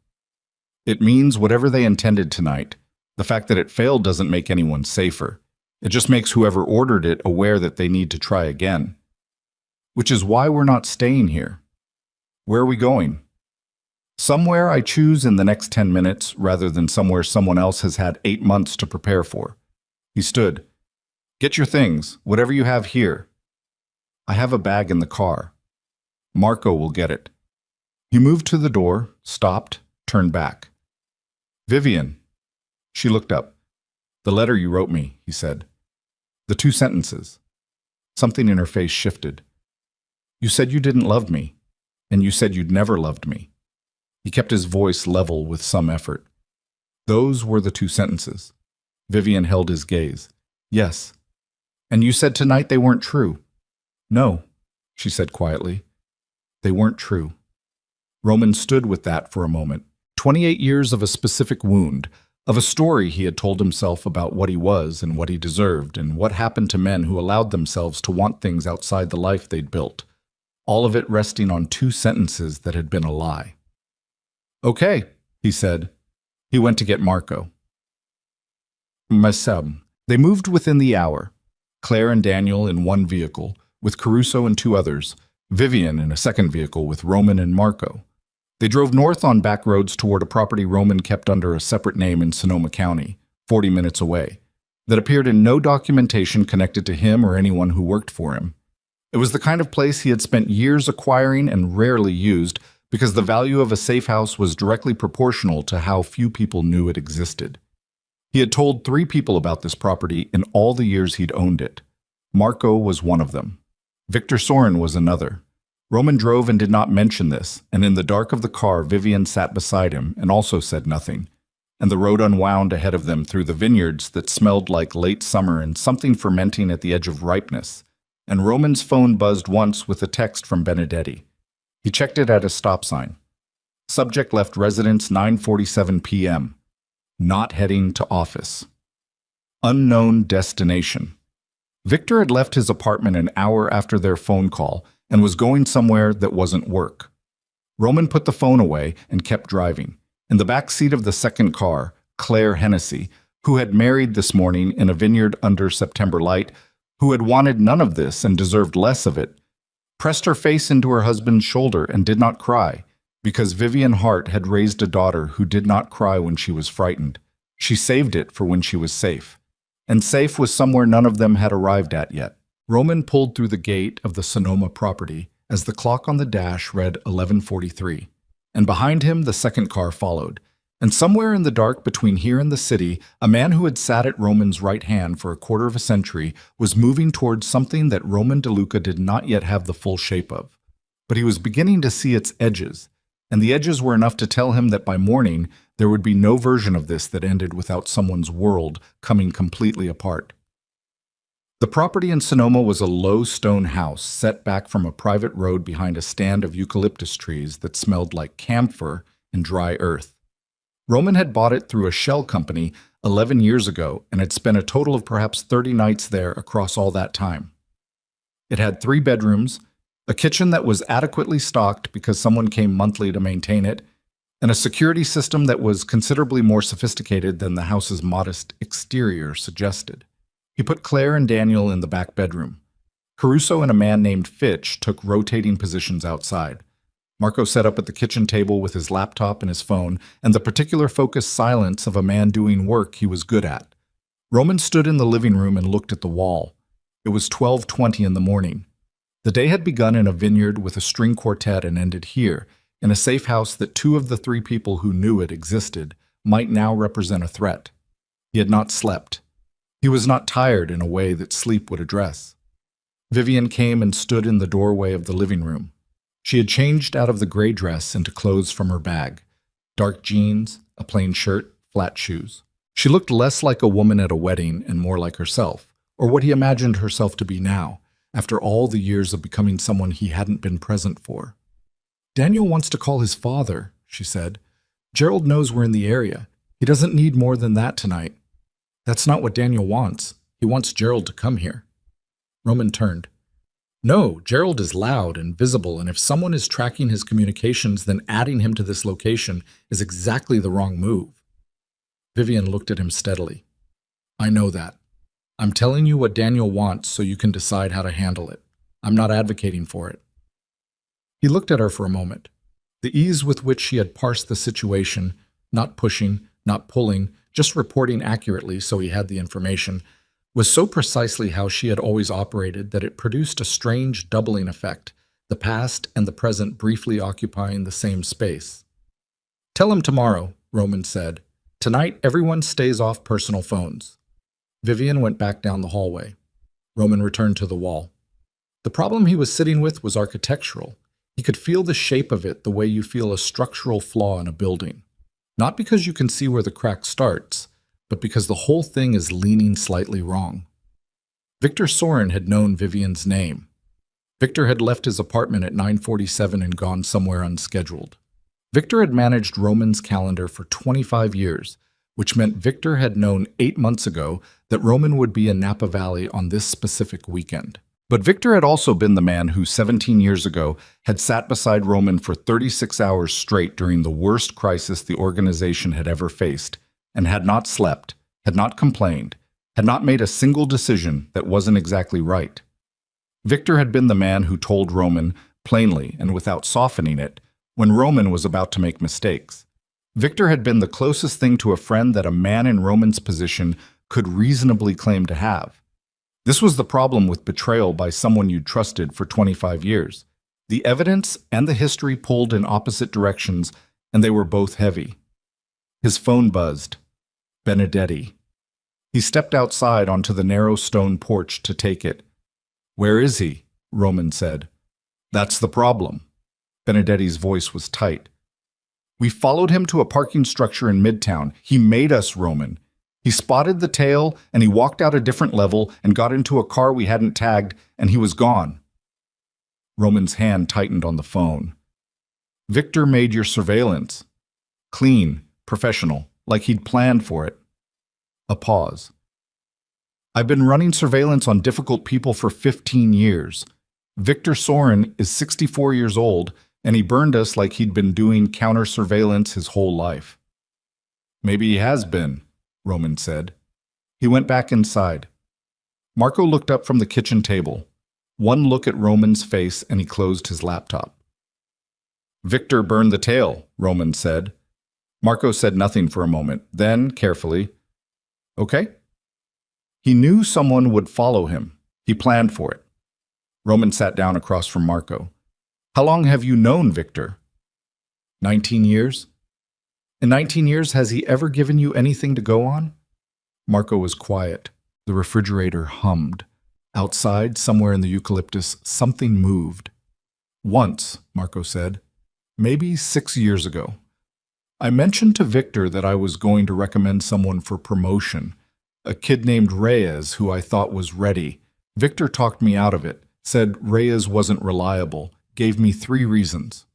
"It means whatever they intended tonight. The fact that it failed doesn't make anyone safer. It just makes whoever ordered it aware that they need to try again. Which is why we're not staying here. Where are we going?" "Somewhere I choose in the next 10 minutes rather than somewhere someone else has had 8 months to prepare for." He stood. "Get your things, whatever you have here." "I have a bag in the car. Marco will get it." He moved to the door, stopped, turned back. "Vivian." She looked up. "The letter you wrote me," he said. "The 2 sentences." Something in her face shifted. "You said you didn't love me, and you said you'd never loved me." He kept his voice level with some effort. "Those were the 2 sentences." Vivian held his gaze. "Yes. And you said tonight they weren't true." "No," she said quietly. "They weren't true." Roman stood with that for a moment. 28 years of a specific wound, of a story he had told himself about what he was and what he deserved and what happened to men who allowed themselves to want things outside the life they'd built. All of it resting on 2 sentences that had been a lie. "Okay," he said. He went to get Marco. Mafia. They moved within the hour. Claire and Daniel in one vehicle, with Caruso and 2 others, Vivian in a second vehicle with Roman and Marco. They drove north on back roads toward a property Roman kept under a separate name in Sonoma County, 40 minutes away, that appeared in no documentation connected to him or anyone who worked for him. It was the kind of place he had spent years acquiring and rarely used because the value of a safe house was directly proportional to how few people knew it existed. He had told 3 people about this property in all the years he'd owned it. Marco was one of them. Victor Soren was another. Roman drove and did not mention this, and in the dark of the car, Vivian sat beside him and also said nothing, and the road unwound ahead of them through the vineyards that smelled like late summer and something fermenting at the edge of ripeness, and Roman's phone buzzed once with a text from Benedetti. He checked it at a stop sign. Subject left residence 9:47 p.m. Not heading to office. Unknown destination. Victor had left his apartment an hour after their phone call and was going somewhere that wasn't work. Roman put the phone away and kept driving. In the back seat of the second car, Claire Hennessy, who had married this morning in a vineyard under September light, who had wanted none of this and deserved less of it, pressed her face into her husband's shoulder and did not cry, because Vivian Hart had raised a daughter who did not cry when she was frightened. She saved it for when she was safe. And safe was somewhere none of them had arrived at yet. Roman pulled through the gate of the Sonoma property as the clock on the dash read 11:43, and behind him the second car followed. And somewhere in the dark between here and the city, a man who had sat at Roman's right hand for a quarter of a century was moving towards something that Roman DeLuca did not yet have the full shape of. But he was beginning to see its edges, and the edges were enough to tell him that by morning there would be no version of this that ended without someone's world coming completely apart. The property in Sonoma was a low stone house set back from a private road behind a stand of eucalyptus trees that smelled like camphor and dry earth. Roman had bought it through a shell company 11 years ago and had spent a total of perhaps 30 nights there across all that time. It had 3 bedrooms, a kitchen that was adequately stocked because someone came monthly to maintain it, and a security system that was considerably more sophisticated than the house's modest exterior suggested. He put Claire and Daniel in the back bedroom. Caruso and a man named Fitch took rotating positions outside. Marco sat up at the kitchen table with his laptop and his phone, and the particular focused silence of a man doing work he was good at. Roman stood in the living room and looked at the wall. It was 12:20 in the morning. The day had begun in a vineyard with a string quartet and ended here, in a safe house that two of the three people who knew it existed might now represent a threat. He had not slept. He was not tired in a way that sleep would address. Vivian came and stood in the doorway of the living room. She had changed out of the gray dress into clothes from her bag: dark jeans, a plain shirt, flat shoes. She looked less like a woman at a wedding and more like herself, or what he imagined herself to be now, after all the years of becoming someone he hadn't been present for. "Daniel wants to call his father," she said. "Gerald knows we're in the area. He doesn't need more than that tonight." "That's not what Daniel wants. He wants Gerald to come here." Roman turned. "No, Gerald is loud and visible, and if someone is tracking his communications, then adding him to this location is exactly the wrong move." Vivian looked at him steadily. "I know that. I'm telling you what Daniel wants so you can decide how to handle it. I'm not advocating for it." He looked at her for a moment. The ease with which she had parsed the situation, not pushing, not pulling, just reporting accurately so he had the information, was so precisely how she had always operated that it produced a strange doubling effect, the past and the present briefly occupying the same space. "Tell him tomorrow," Roman said. "Tonight, everyone stays off personal phones." Vivian went back down the hallway. Roman returned to the wall. The problem he was sitting with was architectural. He could feel the shape of it the way you feel a structural flaw in a building. Not because you can see where the crack starts, but because the whole thing is leaning slightly wrong. Victor Soren had known Vivian's name. Victor had left his apartment at 9:47 and gone somewhere unscheduled. Victor had managed Roman's calendar for 25 years, which meant Victor had known 8 months ago that Roman would be in Napa Valley on this specific weekend. But Victor had also been the man who 17 years ago had sat beside Roman for 36 hours straight during the worst crisis the organization had ever faced, and had not slept, had not complained, had not made a single decision that wasn't exactly right. Victor had been the man who told Roman, plainly and without softening it, when Roman was about to make mistakes. Victor had been the closest thing to a friend that a man in Roman's position could reasonably claim to have. This was the problem with betrayal by someone you'd trusted for 25 years. The evidence and the history pulled in opposite directions, and they were both heavy. His phone buzzed. Benedetti. He stepped outside onto the narrow stone porch to take it. "Where is he?" Roman said. "That's the problem." Benedetti's voice was tight. "We followed him to a parking structure in Midtown. He made us, Roman. He spotted the tail, and he walked out a different level and got into a car we hadn't tagged, and he was gone." Roman's hand tightened on the phone. "Victor made your surveillance. Clean, professional, like he'd planned for it." A pause. "I've been running surveillance on difficult people for 15 years. Victor Soren is 64 years old, and he burned us like he'd been doing counter-surveillance his whole life." "Maybe he has been," Roman said. He went back inside. Marco looked up from the kitchen table. One look at Roman's face and he closed his laptop. "Victor burned the tail," Roman said. Marco said nothing for a moment, then, carefully, "Okay." He knew someone would follow him. He planned for it. Roman sat down across from Marco. "How long have you known Victor?" 19 years. "In 19 years, has he ever given you anything to go on?" Marco was quiet. The refrigerator hummed. Outside, somewhere in the eucalyptus, something moved. "Once," Marco said. "Maybe 6 years ago. I mentioned to Victor that I was going to recommend someone for promotion. A kid named Reyes, who I thought was ready. Victor talked me out of it, said Reyes wasn't reliable, gave me 3 reasons."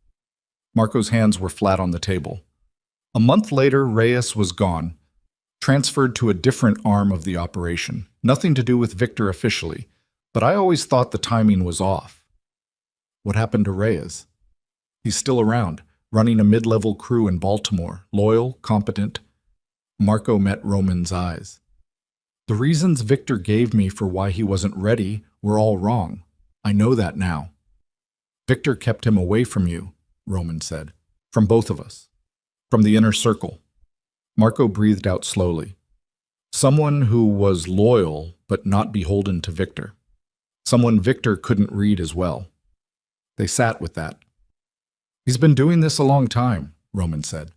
Marco's hands were flat on the table. A month later, Reyes was gone, transferred to a different arm of the operation. Nothing to do with Victor officially, but I always thought the timing was off. What happened to Reyes? He's still around, running a mid-level crew in Baltimore, loyal, competent. Marco met Roman's eyes. "The reasons Victor gave me for why he wasn't ready were all wrong. I know that now. Victor kept him away from you, Roman said. From both of us. From the inner circle. Marco breathed out slowly. Someone who was loyal but not beholden to Victor. Someone Victor couldn't read as well. They sat with that. He's been doing this a long time, Roman said.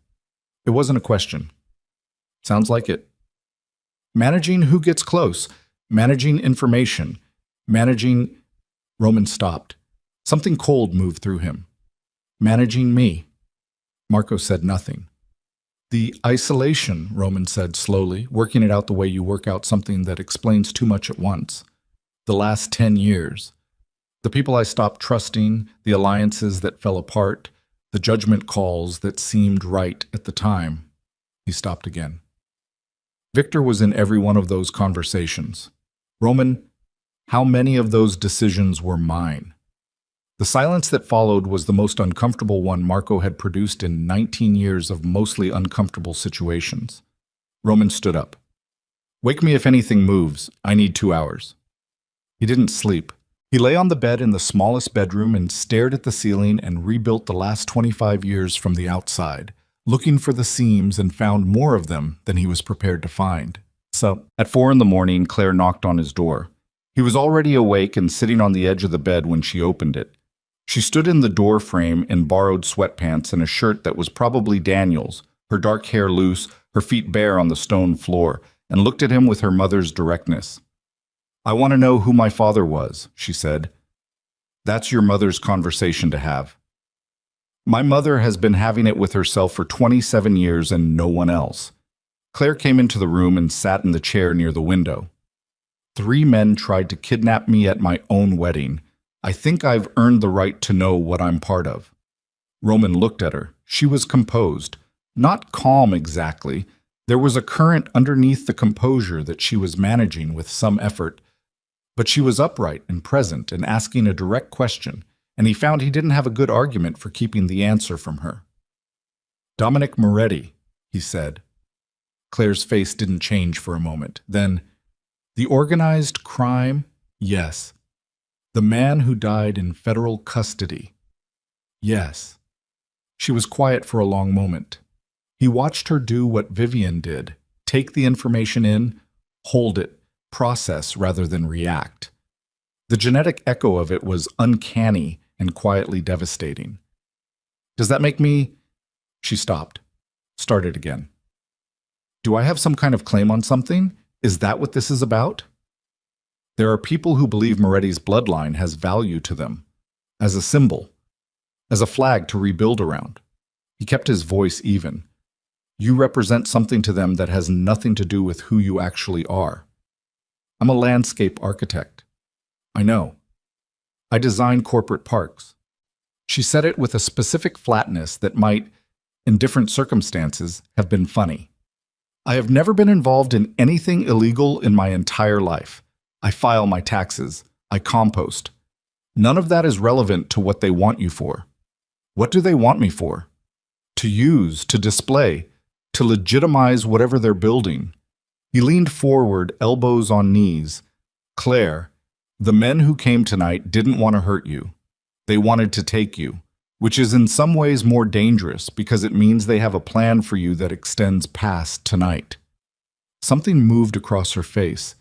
It wasn't a question. Sounds like it. Managing who gets close, managing information, managing... Roman stopped. Something cold moved through him. Managing me. Marco said nothing. The isolation, Roman said slowly, working it out the way you work out something that explains too much at once. The last 10 years. The people I stopped trusting, the alliances that fell apart, the judgment calls that seemed right at the time. He stopped again. Victor was in every one of those conversations. Roman, how many of those decisions were mine? The silence that followed was the most uncomfortable one Marco had produced in 19 years of mostly uncomfortable situations. Roman stood up. Wake me if anything moves. I need 2 hours. He didn't sleep. He lay on the bed in the smallest bedroom and stared at the ceiling and rebuilt the last 25 years from the outside, looking for the seams and found more of them than he was prepared to find. So, at 4 in the morning, Claire knocked on his door. He was already awake and sitting on the edge of the bed when she opened it. She stood in the door frame in borrowed sweatpants and a shirt that was probably Daniel's, her dark hair loose, her feet bare on the stone floor, and looked at him with her mother's directness. I want to know who my father was, she said. That's your mother's conversation to have. My mother has been having it with herself for 27 years and no one else. Claire came into the room and sat in the chair near the window. 3 men tried to kidnap me at my own wedding. I think I've earned the right to know what I'm part of. Roman looked at her. She was composed. Not calm exactly. There was a current underneath the composure that she was managing with some effort. But she was upright and present and asking a direct question, and he found he didn't have a good argument for keeping the answer from her. Dominic Moretti, he said. Claire's face didn't change for a moment. Then, the organized crime? Yes. The man who died in federal custody? Yes. She was quiet for a long moment. He watched her do what Vivian did, take the information in, hold it, process rather than react. The genetic echo of it was uncanny and quietly devastating. Does that make me... She stopped. Started again. Do I have some kind of claim on something? Is that what this is about? There are people who believe Moretti's bloodline has value to them, as a symbol, as a flag to rebuild around. He kept his voice even. You represent something to them that has nothing to do with who you actually are. I'm a landscape architect. I know. I design corporate parks. She said it with a specific flatness that might, in different circumstances, have been funny. I have never been involved in anything illegal in my entire life. I file my taxes. I compost. None of that is relevant to what they want you for. What do they want me for? To use, to display, to legitimize whatever they're building. He leaned forward, elbows on knees. Claire, the men who came tonight didn't want to hurt you. They wanted to take you, which is in some ways more dangerous because it means they have a plan for you that extends past tonight. Something moved across her face.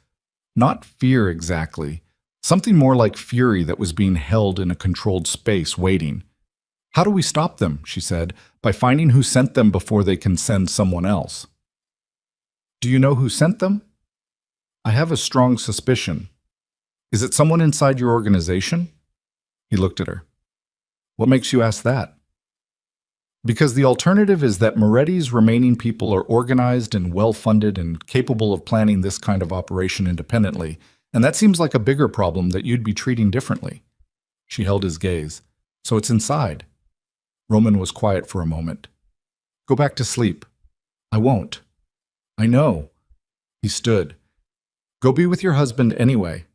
Not fear exactly. Something more like fury that was being held in a controlled space, waiting. How do we stop them, she said, by finding who sent them before they can send someone else. Do you know who sent them? I have a strong suspicion. Is it someone inside your organization? He looked at her. What makes you ask that? Because the alternative is that Moretti's remaining people are organized and well-funded and capable of planning this kind of operation independently, and that seems like a bigger problem that you'd be treating differently. She held his gaze. So it's inside. Roman was quiet for a moment. Go back to sleep. I won't. I know. He stood. Go be with your husband anyway.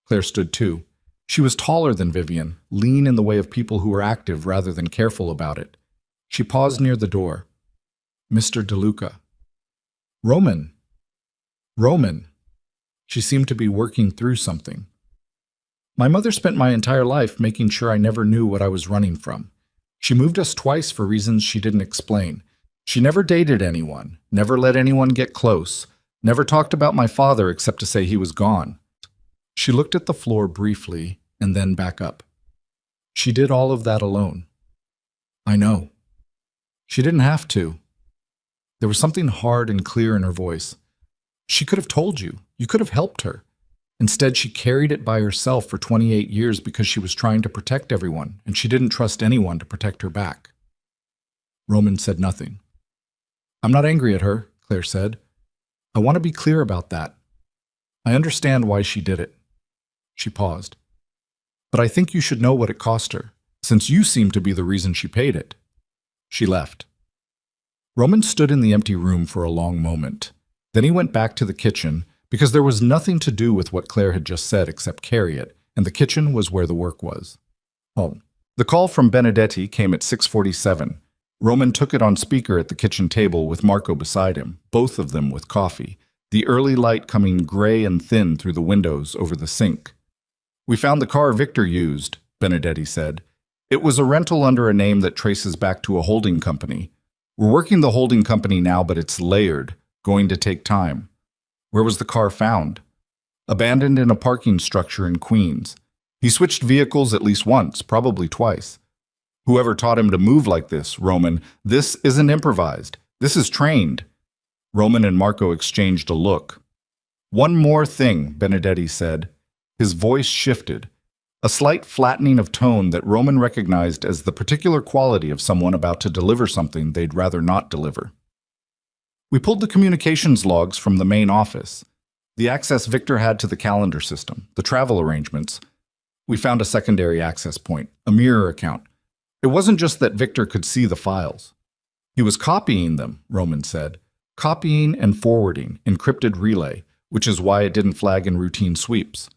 Claire stood too. She was taller than Vivian, lean in the way of people who were active rather than careful about it. She paused near the door. Mr. DeLuca. Roman. Roman. She seemed to be working through something. My mother spent my entire life making sure I never knew what I was running from. She moved us twice for reasons she didn't explain. She never dated anyone, never let anyone get close, never talked about my father except to say he was gone. She looked at the floor briefly and then back up. She did all of that alone. I know. She didn't have to. There was something hard and clear in her voice. She could have told you. You could have helped her. Instead, she carried it by herself for 28 years because she was trying to protect everyone, and she didn't trust anyone to protect her back. Roman said nothing. I'm not angry at her, Claire said. I want to be clear about that. I understand why she did it. She paused. But I think you should know what it cost her, since you seem to be the reason she paid it. She left. Roman stood in the empty room for a long moment. Then he went back to the kitchen, because there was nothing to do with what Claire had just said except carry it, and the kitchen was where the work was. Home. The call from Benedetti came at 6:47. Roman took it on speaker at the kitchen table with Marco beside him, both of them with coffee, the early light coming gray and thin through the windows over the sink. We found the car Victor used, Benedetti said. It was a rental under a name that traces back to a holding company. We're working the holding company now, but it's layered, going to take time. Where was the car found? Abandoned in a parking structure in Queens. He switched vehicles at least once, probably twice. Whoever taught him to move like this, Roman, this isn't improvised. This is trained. Roman and Marco exchanged a look. One more thing, Benedetti said. His voice shifted, a slight flattening of tone that Roman recognized as the particular quality of someone about to deliver something they'd rather not deliver. We pulled the communications logs from the main office, the access Victor had to the calendar system, the travel arrangements. We found a secondary access point, a mirror account. It wasn't just that Victor could see the files. He was copying them, Roman said. Copying and forwarding, encrypted relay, which is why it didn't flag in routine sweeps.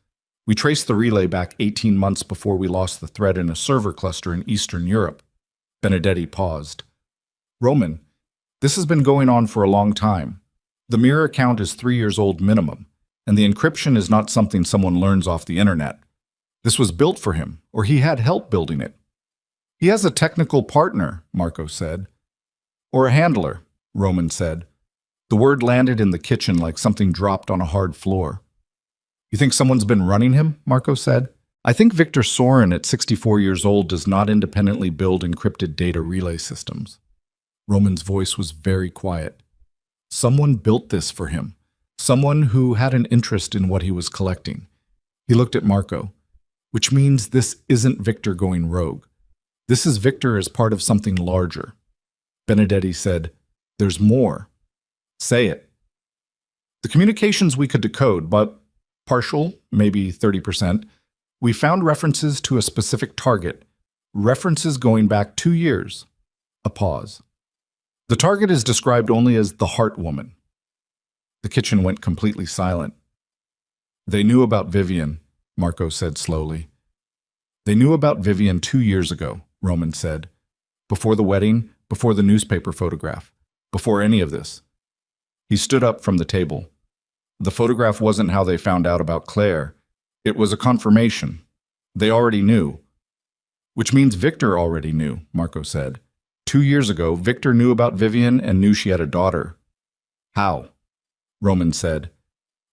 We traced the relay back 18 months before we lost the thread in a server cluster in Eastern Europe. Benedetti paused. Roman, this has been going on for a long time. The mirror account is 3 years old minimum, and the encryption is not something someone learns off the internet. This was built for him, or he had help building it. He has a technical partner, Marco said. Or a handler, Roman said. The word landed in the kitchen like something dropped on a hard floor. You think someone's been running him? Marco said. I think Victor Soren at 64 years old does not independently build encrypted data relay systems. Roman's voice was very quiet. Someone built this for him. Someone who had an interest in what he was collecting. He looked at Marco, which means this isn't Victor going rogue. This is Victor as part of something larger. Benedetti said, There's more. Say it. The communications we could decode, but partial, maybe 30%, we found references to a specific target, references going back 2 years. A pause. The target is described only as the Heart Woman. The kitchen went completely silent. They knew about Vivian, Marco said slowly. They knew about Vivian 2 years ago, Roman said. Before the wedding, before the newspaper photograph, before any of this. He stood up from the table. The photograph wasn't how they found out about Claire. It was a confirmation. They already knew. Which means Victor already knew, Marco said. 2 years ago, Victor knew about Vivian and knew she had a daughter. How? Roman said.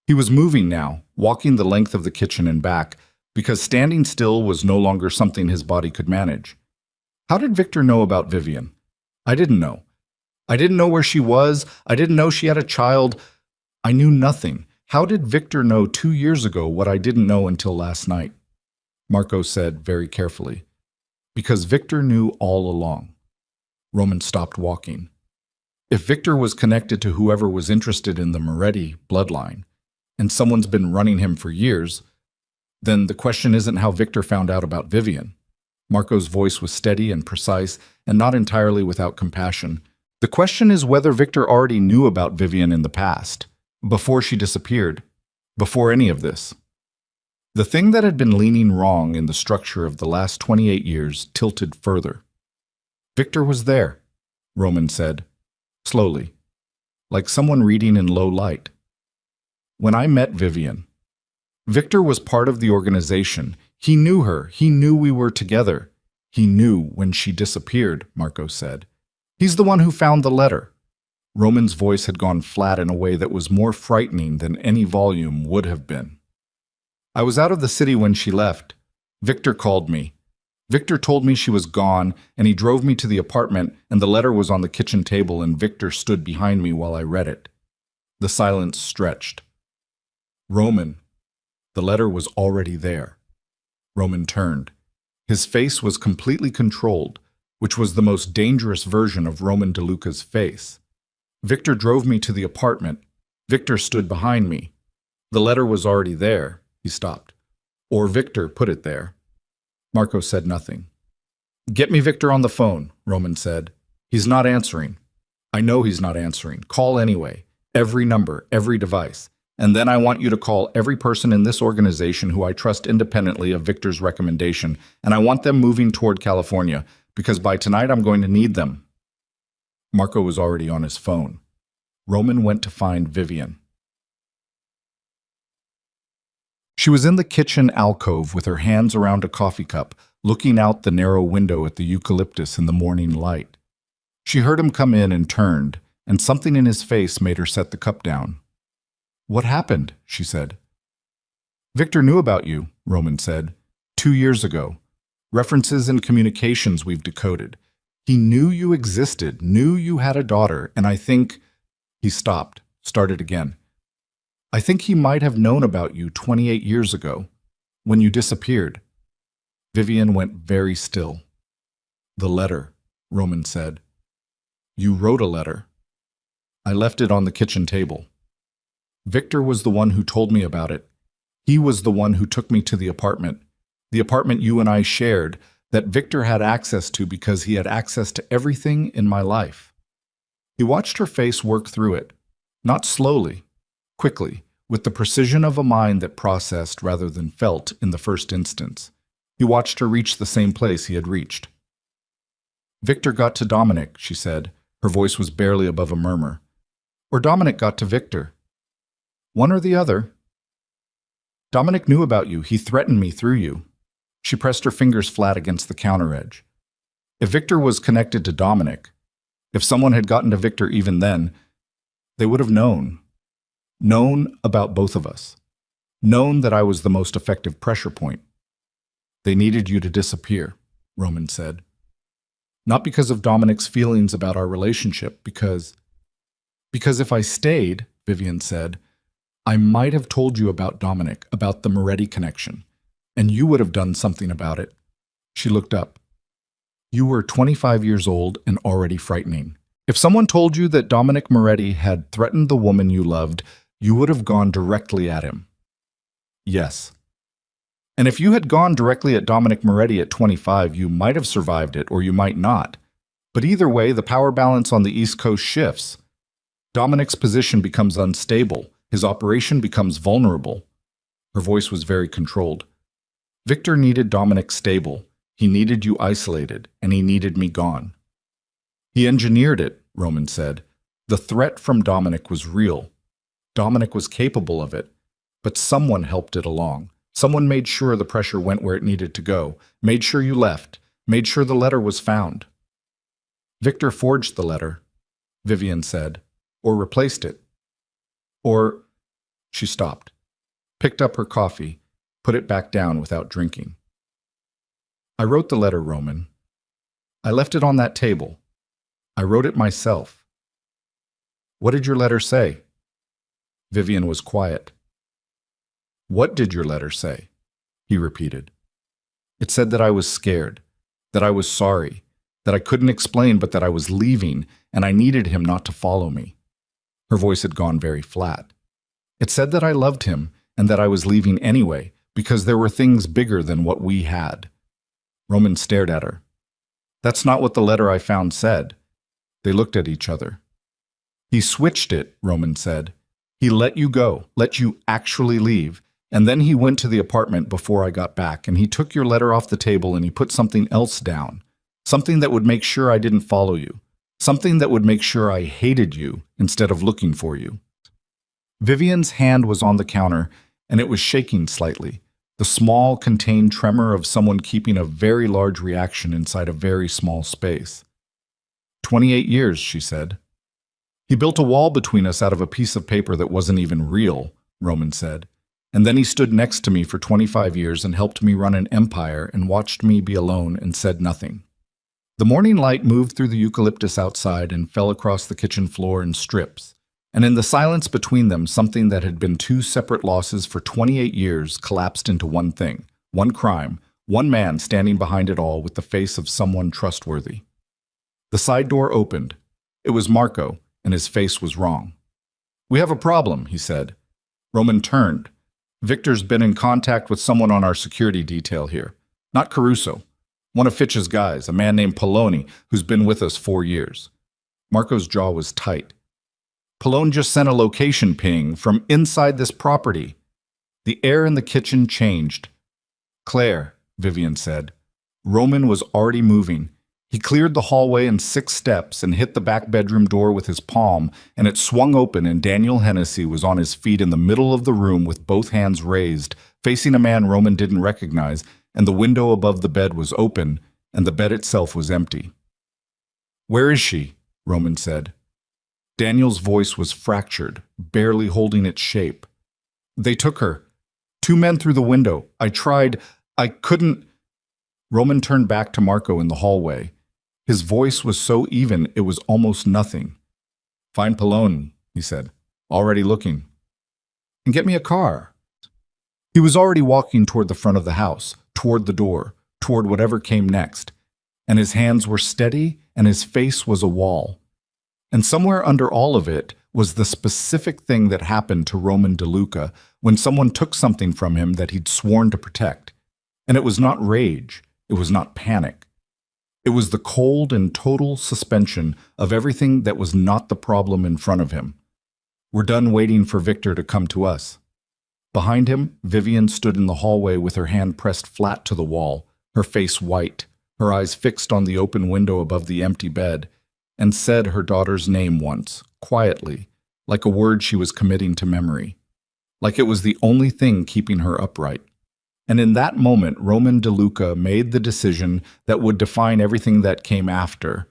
He was moving now, walking the length of the kitchen and back, because standing still was no longer something his body could manage. How did Victor know about Vivian? I didn't know. I didn't know where she was. I didn't know she had a child. I knew nothing. How did Victor know 2 years ago what I didn't know until last night? Marco said very carefully. Because Victor knew all along. Roman stopped walking. If Victor was connected to whoever was interested in the Moretti bloodline, and someone's been running him for years, then the question isn't how Victor found out about Vivian. Marco's voice was steady and precise, and not entirely without compassion. The question is whether Victor already knew about Vivian in the past, before she disappeared, before any of this. The thing that had been leaning wrong in the structure of the last 28 years tilted further. Victor was there, Roman said, slowly, like someone reading in low light. When I met Vivian, Victor was part of the organization. He knew her. He knew we were together. He knew when she disappeared, Marco said. He's the one who found the letter. Roman's voice had gone flat in a way that was more frightening than any volume would have been. I was out of the city when she left. Victor called me. Victor told me she was gone, and he drove me to the apartment, and the letter was on the kitchen table, and Victor stood behind me while I read it. The silence stretched. Roman. The letter was already there. Roman turned. His face was completely controlled, which was the most dangerous version of Roman DeLuca's face. Victor drove me to the apartment. Victor stood behind me. The letter was already there. He stopped. Or Victor put it there. Marco said nothing. Get me Victor on the phone, Roman said. He's not answering. I know he's not answering. Call anyway. Every number, every device. And then I want you to call every person in this organization who I trust independently of Victor's recommendation, and I want them moving toward California, because by tonight I'm going to need them. Marco was already on his phone. Roman went to find Vivian. She was in the kitchen alcove with her hands around a coffee cup, looking out the narrow window at the eucalyptus in the morning light. She heard him come in and turned, and something in his face made her set the cup down. What happened? She said. Victor knew about you, Roman said. 2 years ago. References and communications we've decoded. He knew you existed, knew you had a daughter, and I think... He stopped, started again. I think he might have known about you 28 years ago, when you disappeared. Vivian went very still. The letter, Roman said. You wrote a letter. I left it on the kitchen table. Victor was the one who told me about it. He was the one who took me to the apartment you and I shared, that Victor had access to because he had access to everything in my life. He watched her face work through it, not slowly, quickly, with the precision of a mind that processed rather than felt in the first instance. He watched her reach the same place he had reached. Victor got to Dominic, she said. Her voice was barely above a murmur. Or Dominic got to Victor. One or the other. Dominic knew about you. He threatened me through you. She pressed her fingers flat against the counter edge. If Victor was connected to Dominic, if someone had gotten to Victor even then, they would have known. Known about both of us. Known that I was the most effective pressure point. They needed you to disappear, Roman said. Not because of Dominic's feelings about our relationship, because if I stayed, Vivian said, I might have told you about Dominic, about the Moretti connection, and you would have done something about it. She looked up. You were 25 years old and already frightening. If someone told you that Dominic Moretti had threatened the woman you loved, you would have gone directly at him. Yes. And if you had gone directly at Dominic Moretti at 25, you might have survived it, or you might not. But either way, the power balance on the East Coast shifts. Dominic's position becomes unstable. His operation becomes vulnerable. Her voice was very controlled. Victor needed Dominic stable. He needed you isolated, and he needed me gone. He engineered it, Roman said. The threat from Dominic was real. Dominic was capable of it, but someone helped it along. Someone made sure the pressure went where it needed to go, made sure you left, made sure the letter was found. Victor forged the letter, Vivian said, or replaced it. Or... She stopped, picked up her coffee, put it back down without drinking. I wrote the letter, Roman. I left it on that table. I wrote it myself. What did your letter say? Vivian was quiet. What did your letter say? He repeated. It said that I was scared, that I was sorry, that I couldn't explain but that I was leaving and I needed him not to follow me. Her voice had gone very flat. It said that I loved him and that I was leaving anyway because there were things bigger than what we had. Roman stared at her. That's not what the letter I found said. They looked at each other. He switched it, Roman said. He let you go, let you actually leave, and then he went to the apartment before I got back, and he took your letter off the table and he put something else down, something that would make sure I didn't follow you, something that would make sure I hated you instead of looking for you. Vivian's hand was on the counter, and it was shaking slightly, the small, contained tremor of someone keeping a very large reaction inside a very small space. 28 years, she said. He built a wall between us out of a piece of paper that wasn't even real, Roman said. And then he stood next to me for 25 years and helped me run an empire and watched me be alone and said nothing. The morning light moved through the eucalyptus outside and fell across the kitchen floor in strips. And in the silence between them, something that had been two separate losses for 28 years collapsed into one thing, one crime, one man standing behind it all with the face of someone trustworthy. The side door opened. It was Marco, and his face was wrong. "We have a problem," he said. Roman turned. "Victor's been in contact with someone on our security detail here. Not Caruso. One of Fitch's guys, a man named Poloni, who's been with us 4 years." Marco's jaw was tight. "Poloni just sent a location ping from inside this property." The air in the kitchen changed. "Claire," Vivian said. Roman was already moving. He cleared the hallway in 6 steps and hit the back bedroom door with his palm, and it swung open and Daniel Hennessy was on his feet in the middle of the room with both hands raised, facing a man Roman didn't recognize, and the window above the bed was open, and the bed itself was empty. "Where is she?" Roman said. Daniel's voice was fractured, barely holding its shape. "They took her. 2 men through the window. I tried. I couldn't." Roman turned back to Marco in the hallway. His voice was so even it was almost nothing. "Find Poloni," he said. "Already looking." "And get me a car." He was already walking toward the front of the house, toward the door, toward whatever came next. And his hands were steady, and his face was a wall. And somewhere under all of it was the specific thing that happened to Roman DeLuca when someone took something from him that he'd sworn to protect. And it was not rage. It was not panic. It was the cold and total suspension of everything that was not the problem in front of him. "We're done waiting for Victor to come to us." Behind him, Vivian stood in the hallway with her hand pressed flat to the wall, her face white, her eyes fixed on the open window above the empty bed, and said her daughter's name once, quietly, like a word she was committing to memory, like it was the only thing keeping her upright. And in that moment, Roman DeLuca made the decision that would define everything that came after.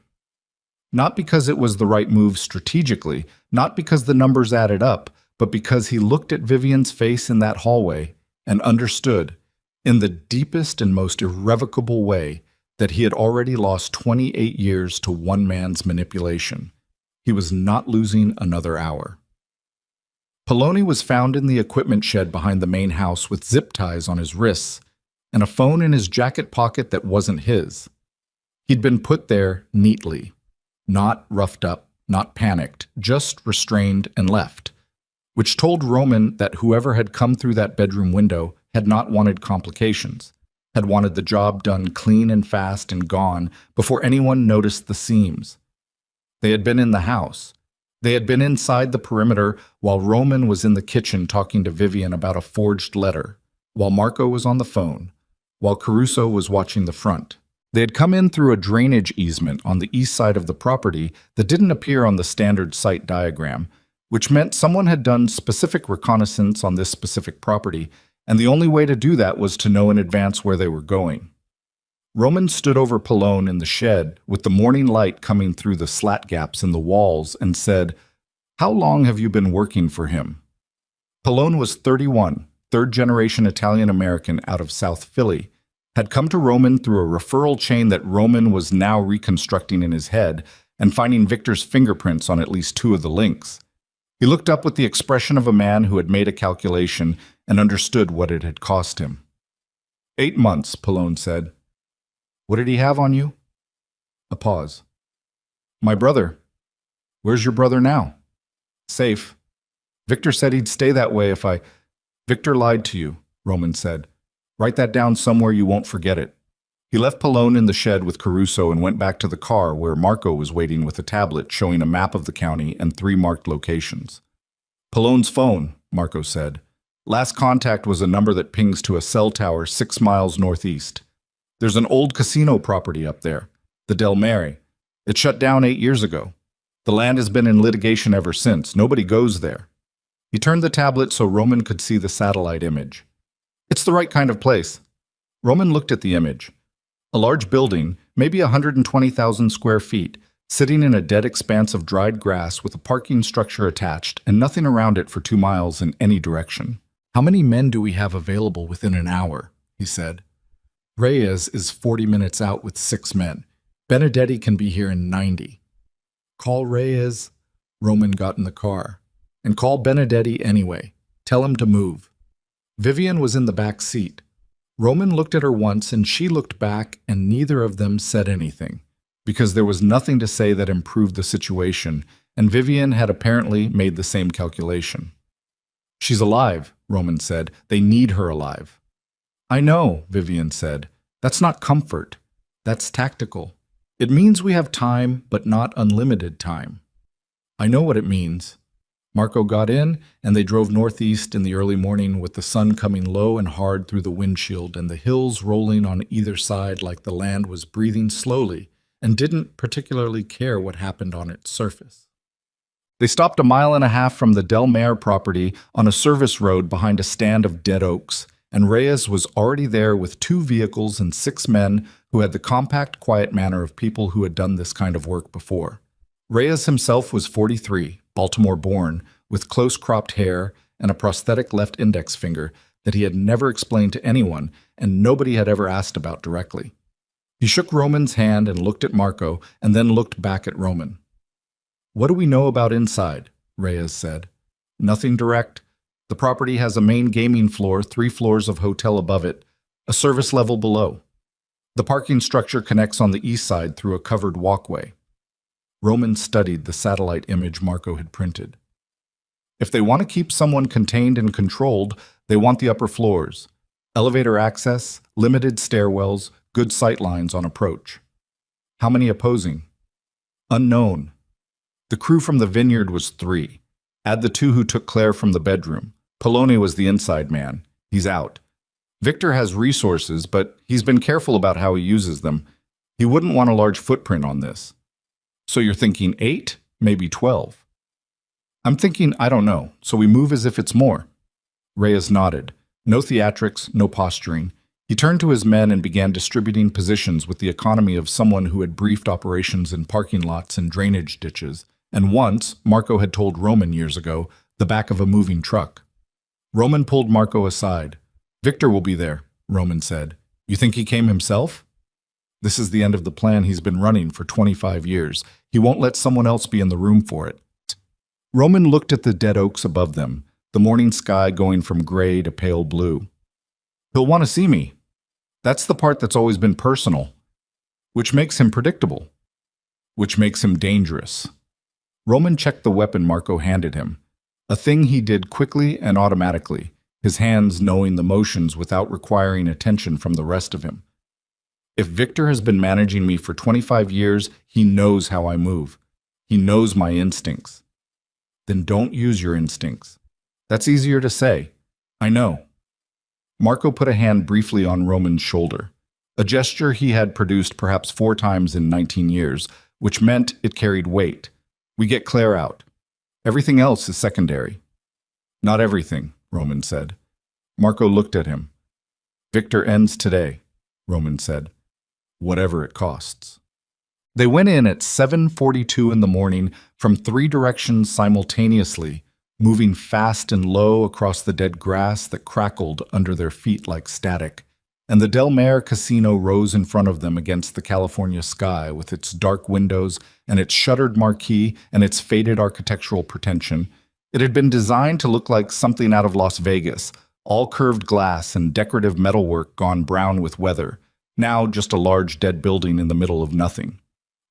Not because it was the right move strategically, not because the numbers added up, but because he looked at Vivian's face in that hallway and understood, in the deepest and most irrevocable way, that he had already lost 28 years to one man's manipulation. He was not losing another hour. Poloni was found in the equipment shed behind the main house with zip ties on his wrists and a phone in his jacket pocket that wasn't his. He'd been put there neatly, not roughed up, not panicked, just restrained and left, which told Roman that whoever had come through that bedroom window had not wanted complications, had wanted the job done clean and fast and gone before anyone noticed the seams. They had been in the house. They had been inside the perimeter while Roman was in the kitchen talking to Vivian about a forged letter, while Marco was on the phone, while Caruso was watching the front. They had come in through a drainage easement on the east side of the property that didn't appear on the standard site diagram, which meant someone had done specific reconnaissance on this specific property, and the only way to do that was to know in advance where they were going. Roman stood over Poloni in the shed with the morning light coming through the slat gaps in the walls and said, "How long have you been working for him?" Poloni was 31, third-generation Italian-American out of South Philly, had come to Roman through a referral chain that Roman was now reconstructing in his head and finding Victor's fingerprints on at least 2 of the links. He looked up with the expression of a man who had made a calculation and understood what it had cost him. 8 months, Poloni said. "What did he have on you?" A pause. "My brother." "Where's your brother now?" "Safe. Victor said he'd stay that way if I—" "Victor lied to you," Roman said. "Write that down somewhere you won't forget it." He left Poloni in the shed with Caruso and went back to the car where Marco was waiting with a tablet showing a map of the county and 3 marked locations. "Poloni's phone," Marco said. "Last contact was a number that pings to a cell tower 6 miles northeast. There's an old casino property up there, the Del Mare. It shut down 8 years ago. The land has been in litigation ever since. Nobody goes there." He turned the tablet so Roman could see the satellite image. It's the right kind of place. Roman looked at the image. A large building, maybe 120,000 square feet, sitting in a dead expanse of dried grass with a parking structure attached and nothing around it for 2 miles in any direction. How many men do we have available within an hour? He said. Reyes is 40 minutes out with 6 men. Benedetti can be here in 90. Call Reyes. Roman got in the car. And call Benedetti anyway. Tell him to move. Vivian was in the back seat. Roman looked at her once and she looked back, and neither of them said anything, because there was nothing to say that improved the situation, and Vivian had apparently made the same calculation. She's alive, Roman said. They need her alive. I know, Vivian said. That's not comfort. That's tactical. It means we have time, but not unlimited time. I know what it means. Marco got in, and they drove northeast in the early morning with the sun coming low and hard through the windshield and the hills rolling on either side like the land was breathing slowly and didn't particularly care what happened on its surface. They stopped 1.5 miles from the Del Mar property on a service road behind a stand of dead oaks, and Reyes was already there with 2 vehicles and 6 men who had the compact, quiet manner of people who had done this kind of work before. Reyes himself was 43, Baltimore-born, with close-cropped hair and a prosthetic left index finger that he had never explained to anyone and nobody had ever asked about directly. He shook Roman's hand and looked at Marco and then looked back at Roman. What do we know about inside? Reyes said. Nothing direct. The property has a main gaming floor, 3 floors of hotel above it, a service level below. The parking structure connects on the east side through a covered walkway. Roman studied the satellite image Marco had printed. If they want to keep someone contained and controlled, they want the upper floors. Elevator access, limited stairwells, good sight lines on approach. How many opposing? Unknown. The crew from the vineyard was 3. Add the 2 who took Claire from the bedroom. Poloni was the inside man. He's out. Victor has resources, but he's been careful about how he uses them. He wouldn't want a large footprint on this. So you're thinking 8, maybe 12. I'm thinking, I don't know, so we move as if it's more. Reyes nodded. No theatrics, no posturing. He turned to his men and began distributing positions with the economy of someone who had briefed operations in parking lots and drainage ditches, and once, Marco had told Roman years ago, the back of a moving truck. Roman pulled Marco aside. Victor will be there, Roman said. You think he came himself? This is the end of the plan he's been running for 25 years. He won't let someone else be in the room for it. Roman looked at the dead oaks above them, the morning sky going from gray to pale blue. He'll want to see me. That's the part that's always been personal, which makes him predictable, which makes him dangerous. Roman checked the weapon Marco handed him, a thing he did quickly and automatically, his hands knowing the motions without requiring attention from the rest of him. If Victor has been managing me for 25 years, he knows how I move. He knows my instincts. Then don't use your instincts. That's easier to say. I know. Marco put a hand briefly on Roman's shoulder, a gesture he had produced perhaps 4 times in 19 years, which meant it carried weight. We get Claire out. Everything else is secondary. Not everything, Roman said. Marco looked at him. Victor ends today, Roman said. Whatever it costs. They went in at 7:42 in the morning from 3 directions simultaneously, moving fast and low across the dead grass that crackled under their feet like static, and the Del Mar casino rose in front of them against the California sky with its dark windows and its shuttered marquee and its faded architectural pretension. It had been designed to look like something out of Las Vegas, all curved glass and decorative metalwork gone brown with weather, now just a large dead building in the middle of nothing.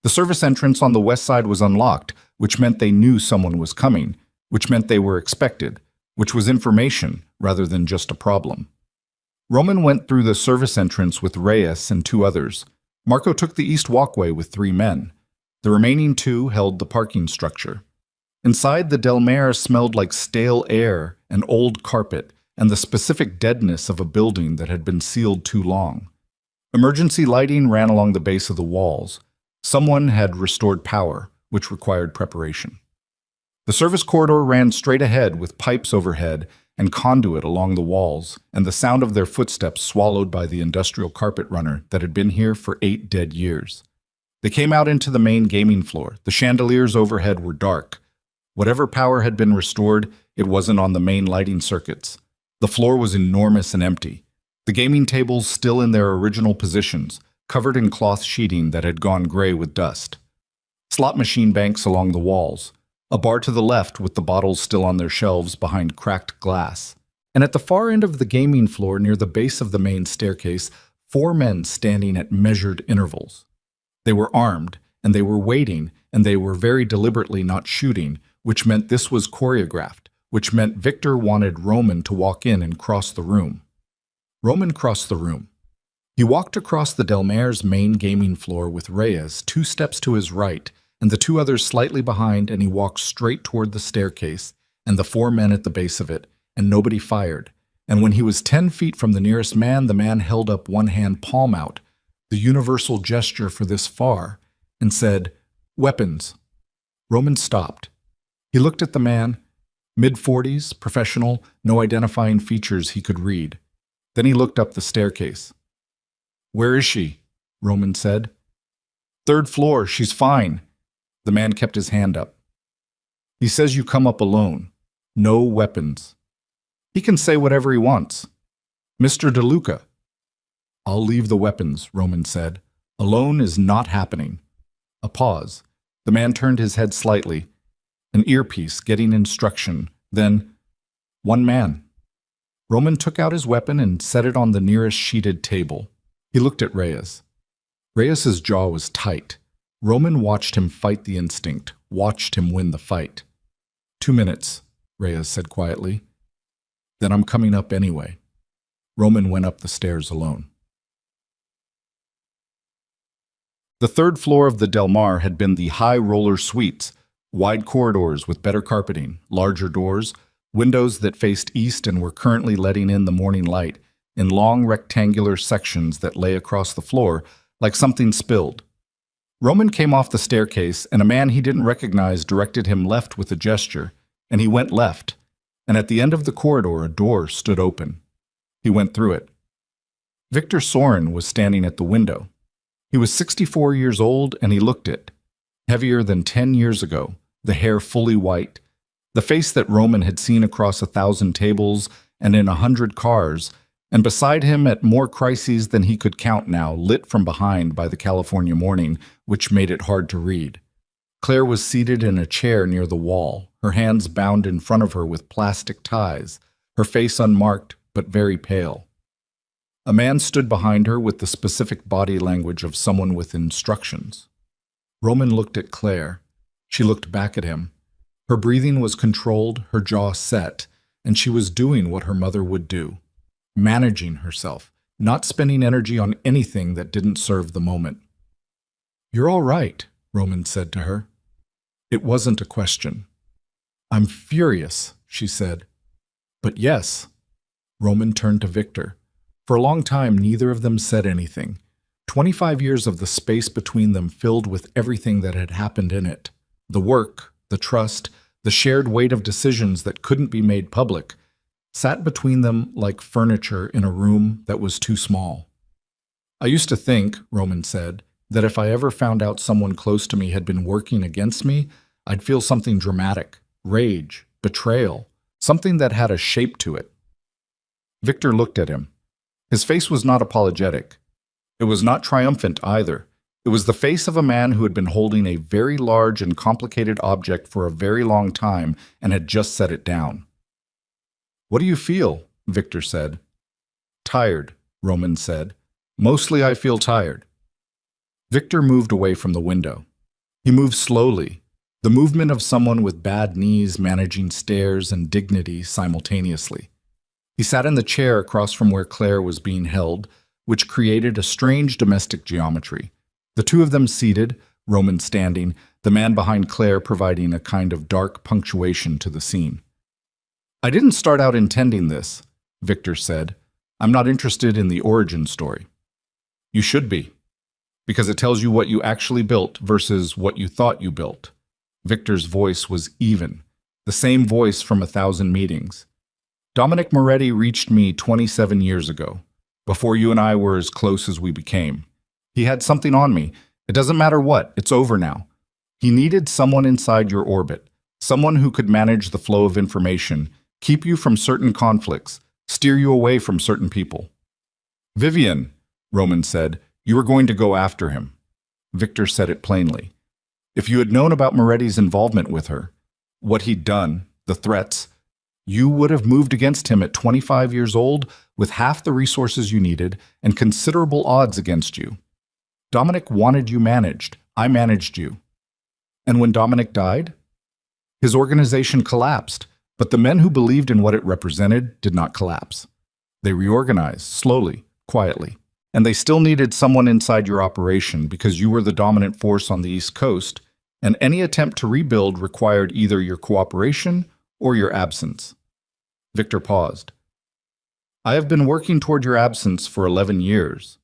The service entrance on the west side was unlocked, which meant they knew someone was coming, which meant they were expected, which was information rather than just a problem. Roman went through the service entrance with Reyes and 2 others. Marco took the east walkway with 3 men. The remaining 2 held the parking structure. Inside, the Del Mar smelled like stale air and old carpet and the specific deadness of a building that had been sealed too long. Emergency lighting ran along the base of the walls. Someone had restored power, which required preparation. The service corridor ran straight ahead with pipes overhead and conduit along the walls, and the sound of their footsteps swallowed by the industrial carpet runner that had been here for 8 dead years. They came out into the main gaming floor. The chandeliers overhead were dark. Whatever power had been restored, it wasn't on the main lighting circuits. The floor was enormous and empty. The gaming tables still in their original positions, covered in cloth sheeting that had gone gray with dust. Slot machine banks along the walls. A bar to the left with the bottles still on their shelves behind cracked glass. And at the far end of the gaming floor near the base of the main staircase, 4 men standing at measured intervals. They were armed, and they were waiting, and they were very deliberately not shooting, which meant this was choreographed, which meant Victor wanted Roman to walk in and cross the room. Roman crossed the room. He walked across the Del Mar's main gaming floor with Reyes 2 steps to his right, and the 2 others slightly behind, and he walked straight toward the staircase, and the 4 men at the base of it, and nobody fired. And when he was 10 feet from the nearest man, the man held up one hand palm out, the universal gesture for this far, and said, "Weapons." Roman stopped. He looked at the man, mid-40s, professional, no identifying features he could read. Then he looked up the staircase. "Where is she?" Roman said. "3rd floor, she's fine." The man kept his hand up. "He says you come up alone. No weapons. He can say whatever he wants. Mr. DeLuca." "I'll leave the weapons," Roman said. "Alone is not happening." A pause. The man turned his head slightly. An earpiece, getting instruction. Then, "One man." Roman took out his weapon and set it on the nearest sheeted table. He looked at Reyes. Reyes's jaw was tight. Roman watched him fight the instinct, watched him win the fight. 2 minutes, Reyes said quietly. "Then I'm coming up anyway." Roman went up the stairs alone. The 3rd floor of the Del Mar had been the high roller suites, wide corridors with better carpeting, larger doors, windows that faced east and were currently letting in the morning light, in long rectangular sections that lay across the floor like something spilled. Roman came off the staircase, and a man he didn't recognize directed him left with a gesture, and he went left, and at the end of the corridor a door stood open. He went through it. Victor Sorin was standing at the window. He was 64 years old, and he looked it. Heavier than 10 years ago, the hair fully white, the face that Roman had seen across 1,000 tables and in 100 cars, and beside him at more crises than he could count now, lit from behind by the California morning, which made it hard to read. Claire was seated in a chair near the wall, her hands bound in front of her with plastic ties, her face unmarked but very pale. A man stood behind her with the specific body language of someone with instructions. Roman looked at Claire. She looked back at him. Her breathing was controlled, her jaw set, and she was doing what her mother would do. Managing herself, not spending energy on anything that didn't serve the moment. "You're all right," Roman said to her. It wasn't a question. "I'm furious," she said. "But yes." Roman turned to Victor. For a long time, neither of them said anything. 25 years of the space between them filled with everything that had happened in it. The work, the trust, the shared weight of decisions that couldn't be made public, sat between them like furniture in a room that was too small. "I used to think," Roman said, "that if I ever found out someone close to me had been working against me, I'd feel something dramatic, rage, betrayal, something that had a shape to it." Victor looked at him. His face was not apologetic. It was not triumphant either. It was the face of a man who had been holding a very large and complicated object for a very long time and had just set it down. "What do you feel?" Victor said. "Tired," Roman said. "Mostly I feel tired." Victor moved away from the window. He moved slowly, the movement of someone with bad knees managing stairs and dignity simultaneously. He sat in the chair across from where Claire was being held, which created a strange domestic geometry. The 2 of them seated, Roman standing, the man behind Claire providing a kind of dark punctuation to the scene. "I didn't start out intending this," Victor said. "I'm not interested in the origin story." "You should be, because it tells you what you actually built versus what you thought you built." Victor's voice was even. The same voice from 1,000 meetings. Dominic Moretti reached me 27 years ago, before you and I were as close as we became. He had something on me. It doesn't matter what, it's over now. He needed someone inside your orbit, someone who could manage the flow of information, keep you from certain conflicts, steer you away from certain people. Vivian, Roman said, you were going to go after him. Victor said it plainly. If you had known about Moretti's involvement with her, what he'd done, the threats, you would have moved against him at 25 years old with half the resources you needed and considerable odds against you. Dominic wanted you managed. I managed you. And when Dominic died, his organization collapsed, but the men who believed in what it represented did not collapse. They reorganized, slowly, quietly. And they still needed someone inside your operation because you were the dominant force on the East Coast, and any attempt to rebuild required either your cooperation or your absence. Victor paused. I have been working toward your absence for 11 years.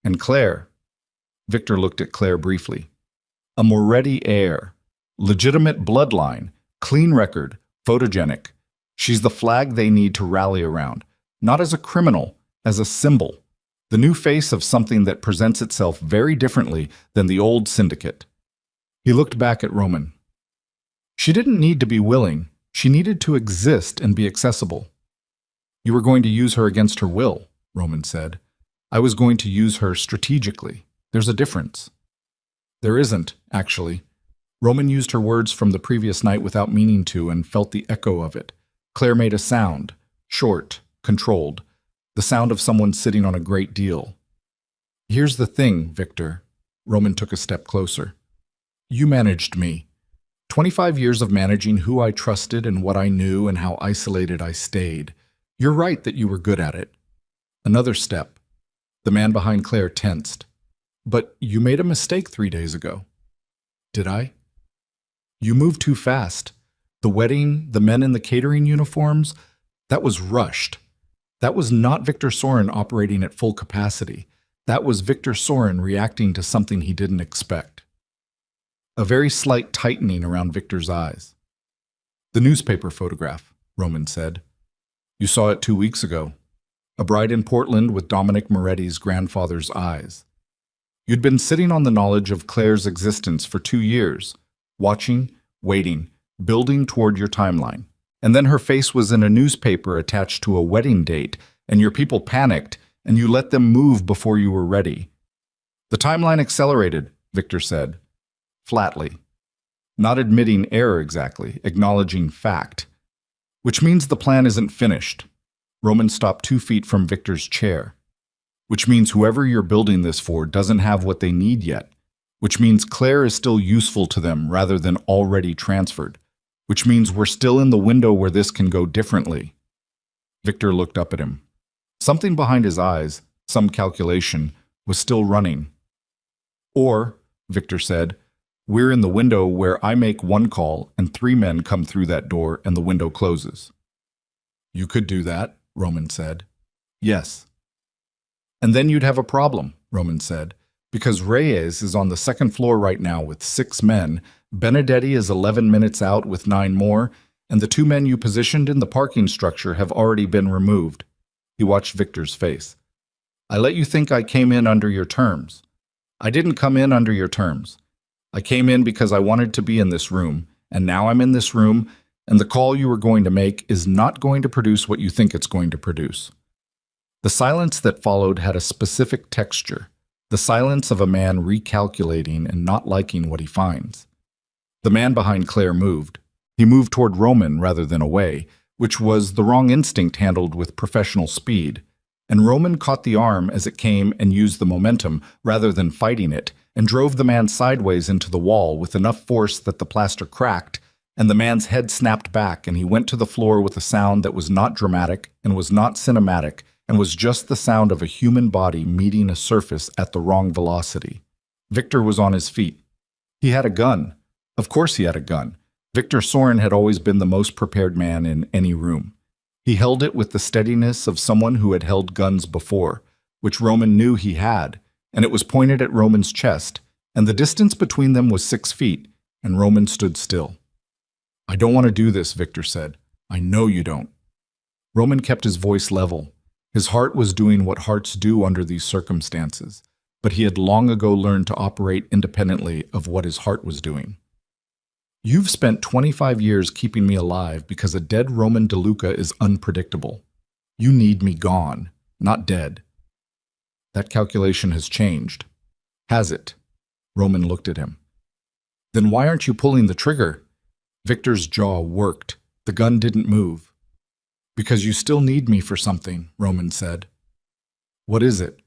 And Claire, Victor looked at Claire briefly. A Moretti heir, legitimate bloodline, clean record, photogenic. She's the flag they need to rally around, not as a criminal, as a symbol. The new face of something that presents itself very differently than the old syndicate. He looked back at Roman. She didn't need to be willing. She needed to exist and be accessible. You were going to use her against her will, Roman said. I was going to use her strategically. There's a difference. There isn't, actually. Roman used her words from the previous night without meaning to and felt the echo of it. Claire made a sound, short, controlled, the sound of someone sitting on a great deal. Here's the thing, Victor. Roman took a step closer. You managed me. 25 years of managing who I trusted and what I knew and how isolated I stayed. You're right that you were good at it. Another step. The man behind Claire tensed. But you made a mistake 3 days ago. Did I? You moved too fast. The wedding, the men in the catering uniforms, that was rushed. That was not Victor Soren operating at full capacity. That was Victor Soren reacting to something he didn't expect. A very slight tightening around Victor's eyes. The newspaper photograph, Roman said. You saw it 2 weeks ago. A bride in Portland with Dominic Moretti's grandfather's eyes. You'd been sitting on the knowledge of Claire's existence for 2 years, watching, waiting, building toward your timeline. And then her face was in a newspaper attached to a wedding date, and your people panicked, and you let them move before you were ready. The timeline accelerated, Victor said, flatly. Not admitting error exactly, acknowledging fact. Which means the plan isn't finished. Roman stopped 2 feet from Victor's chair. Which means whoever you're building this for doesn't have what they need yet. Which means Claire is still useful to them rather than already transferred. Which means we're still in the window where this can go differently. Victor looked up at him. Something behind his eyes, some calculation, was still running. Or, Victor said, we're in the window where I make one call and 3 men come through that door and the window closes. You could do that, Roman said. Yes. And then you'd have a problem, Roman said, because Reyes is on the 2nd floor right now with 6 men, Benedetti is 11 minutes out with 9 more, and the 2 men you positioned in the parking structure have already been removed. He watched Victor's face. I let you think I came in under your terms. I didn't come in under your terms. I came in because I wanted to be in this room, and now I'm in this room, and the call you were going to make is not going to produce what you think it's going to produce. The silence that followed had a specific texture, the silence of a man recalculating and not liking what he finds. The man behind Claire moved. He moved toward Roman rather than away, which was the wrong instinct handled with professional speed, and Roman caught the arm as it came and used the momentum rather than fighting it, and drove the man sideways into the wall with enough force that the plaster cracked, and the man's head snapped back and he went to the floor with a sound that was not dramatic and was not cinematic and was just the sound of a human body meeting a surface at the wrong velocity. Victor was on his feet. He had a gun. Of course he had a gun. Victor Soren had always been the most prepared man in any room. He held it with the steadiness of someone who had held guns before, which Roman knew he had, and it was pointed at Roman's chest, and the distance between them was 6 feet, and Roman stood still. I don't want to do this, Victor said. I know you don't. Roman kept his voice level. His heart was doing what hearts do under these circumstances, but he had long ago learned to operate independently of what his heart was doing. You've spent 25 years keeping me alive because a dead Roman DeLuca is unpredictable. You need me gone, not dead. That calculation has changed. Has it? Roman looked at him. Then why aren't you pulling the trigger? Victor's jaw worked. The gun didn't move. Because you still need me for something, Roman said. What is it?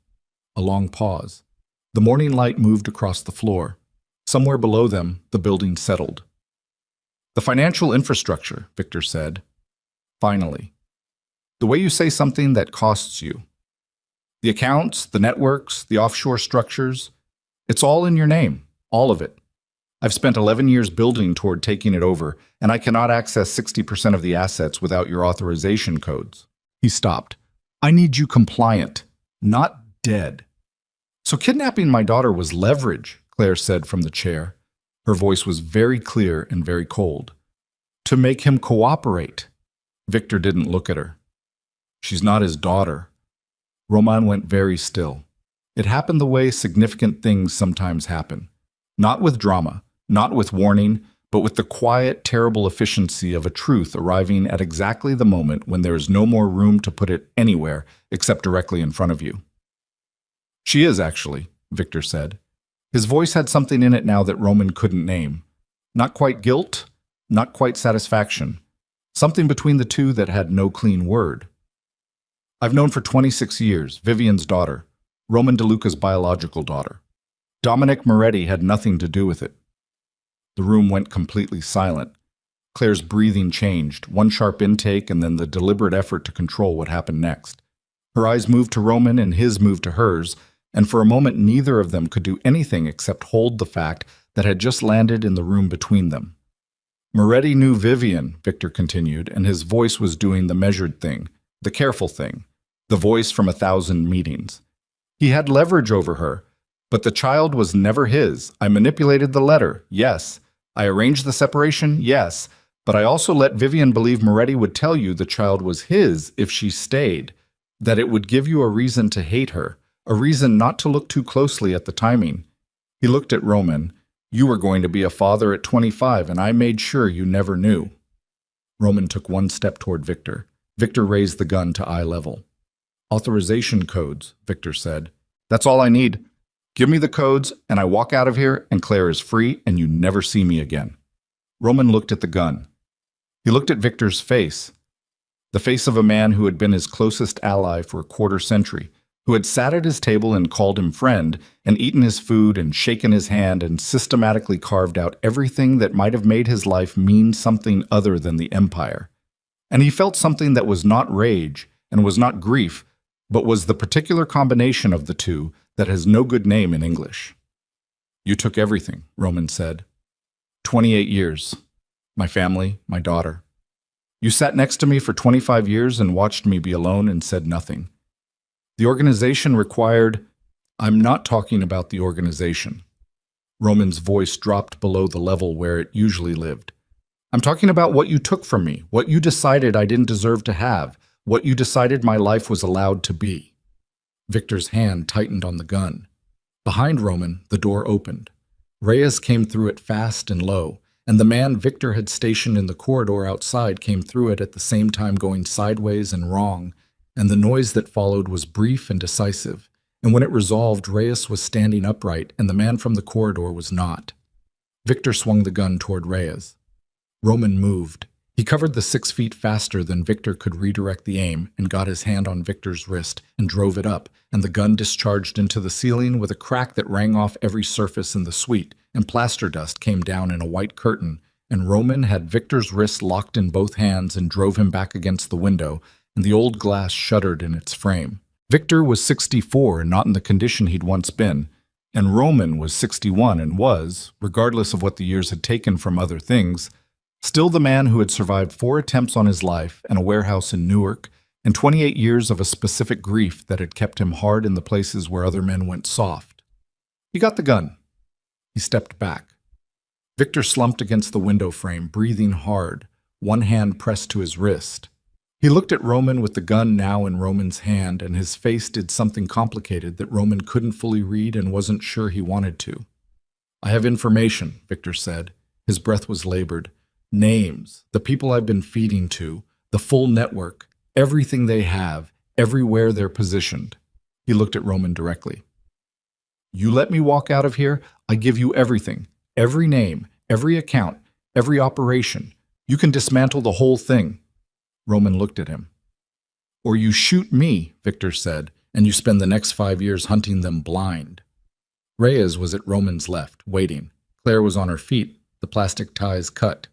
A long pause. The morning light moved across the floor. Somewhere below them, the building settled. The financial infrastructure, Victor said. Finally. The way you say something that costs you. The accounts, the networks, the offshore structures, it's all in your name, all of it. I've spent 11 years building toward taking it over, and I cannot access 60% of the assets without your authorization codes. He stopped. I need you compliant, not dead. So kidnapping my daughter was leverage, Claire said from the chair. Her voice was very clear and very cold. To make him cooperate. Victor didn't look at her. She's not his daughter. Roman went very still. It happened the way significant things sometimes happen. Not with drama, not with warning, but with the quiet, terrible efficiency of a truth arriving at exactly the moment when there is no more room to put it anywhere except directly in front of you. She is, actually, Victor said. His voice had something in it now that Roman couldn't name. Not quite guilt, not quite satisfaction. Something between the two that had no clean word. I've known for 26 years, Vivian's daughter, Roman DeLuca's biological daughter. Dominic Moretti had nothing to do with it. The room went completely silent. Claire's breathing changed, one sharp intake and then the deliberate effort to control what happened next. Her eyes moved to Roman and his moved to hers, and for a moment neither of them could do anything except hold the fact that had just landed in the room between them. Moretti knew Vivian, Victor continued, and his voice was doing the measured thing, the careful thing, the voice from 1,000 meetings. He had leverage over her, but the child was never his. I manipulated the letter, yes. I arranged the separation, yes. But I also let Vivian believe Moretti would tell you the child was his if she stayed, that it would give you a reason to hate her, a reason not to look too closely at the timing. He looked at Roman. You were going to be a father at 25, and I made sure you never knew. Roman took one step toward Victor. Victor raised the gun to eye level. Authorization codes, Victor said. That's all I need. Give me the codes, and I walk out of here, and Claire is free, and you never see me again. Roman looked at the gun. He looked at Victor's face, the face of a man who had been his closest ally for a quarter century, who had sat at his table and called him friend, and eaten his food and shaken his hand and systematically carved out everything that might have made his life mean something other than the Empire. And he felt something that was not rage and was not grief, but was the particular combination of the two that has no good name in English. You took everything, Roman said. 28 years. My family, my daughter. You sat next to me for 25 years and watched me be alone and said nothing. The organization required... I'm not talking about the organization. Roman's voice dropped below the level where it usually lived. I'm talking about what you took from me, what you decided I didn't deserve to have, what you decided my life was allowed to be. Victor's hand tightened on the gun. Behind Roman, the door opened. Reyes came through it fast and low, and the man Victor had stationed in the corridor outside came through it at the same time going sideways and wrong, and the noise that followed was brief and decisive, and when it resolved, Reyes was standing upright and the man from the corridor was not. Victor swung the gun toward Reyes. Roman moved. He covered the 6 feet faster than Victor could redirect the aim and got his hand on Victor's wrist and drove it up, and the gun discharged into the ceiling with a crack that rang off every surface in the suite, and plaster dust came down in a white curtain, and Roman had Victor's wrist locked in both hands and drove him back against the window, and the old glass shuddered in its frame. Victor was 64 and not in the condition he'd once been, and Roman was 61 and was, regardless of what the years had taken from other things, still the man who had survived 4 attempts on his life and a warehouse in Newark, and 28 years of a specific grief that had kept him hard in the places where other men went soft. He got the gun. He stepped back. Victor slumped against the window frame, breathing hard, one hand pressed to his wrist. He looked at Roman with the gun now in Roman's hand, and his face did something complicated that Roman couldn't fully read and wasn't sure he wanted to. "I have information," Victor said. His breath was labored. "Names, the people I've been feeding to, the full network, everything they have, everywhere they're positioned." He looked at Roman directly. "You let me walk out of here, I give you everything, every name, every account, every operation. You can dismantle the whole thing." Roman looked at him. "Or you shoot me," Victor said, "and you spend the next 5 years hunting them blind." Reyes was at Roman's left, waiting. Claire was on her feet, the plastic ties cut.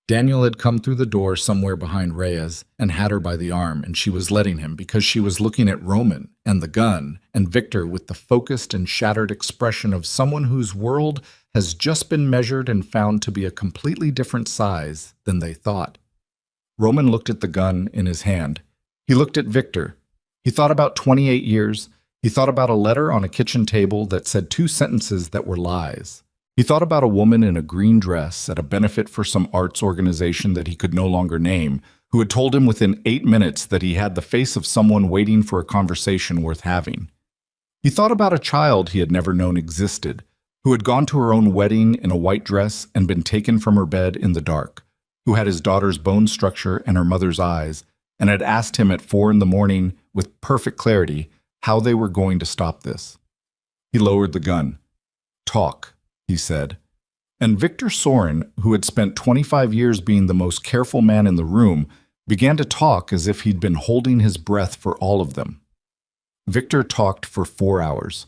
Daniel had come through the door somewhere behind Reyes and had her by the arm, and she was letting him because she was looking at Roman and the gun and Victor with the focused and shattered expression of someone whose world has just been measured and found to be a completely different size than they thought. Roman looked at the gun in his hand. He looked at Victor. He thought about 28 years. He thought about a letter on a kitchen table that said 2 sentences that were lies. He thought about a woman in a green dress at a benefit for some arts organization that he could no longer name, who had told him within 8 minutes that he had the face of someone waiting for a conversation worth having. He thought about a child he had never known existed, who had gone to her own wedding in a white dress and been taken from her bed in the dark, who had his daughter's bone structure and her mother's eyes, and had asked him at 4 a.m. with perfect clarity how they were going to stop this. He lowered the gun. "Talk," he said. And Victor Sorin, who had spent 25 years being the most careful man in the room, began to talk as if he'd been holding his breath for all of them. Victor talked for 4 hours.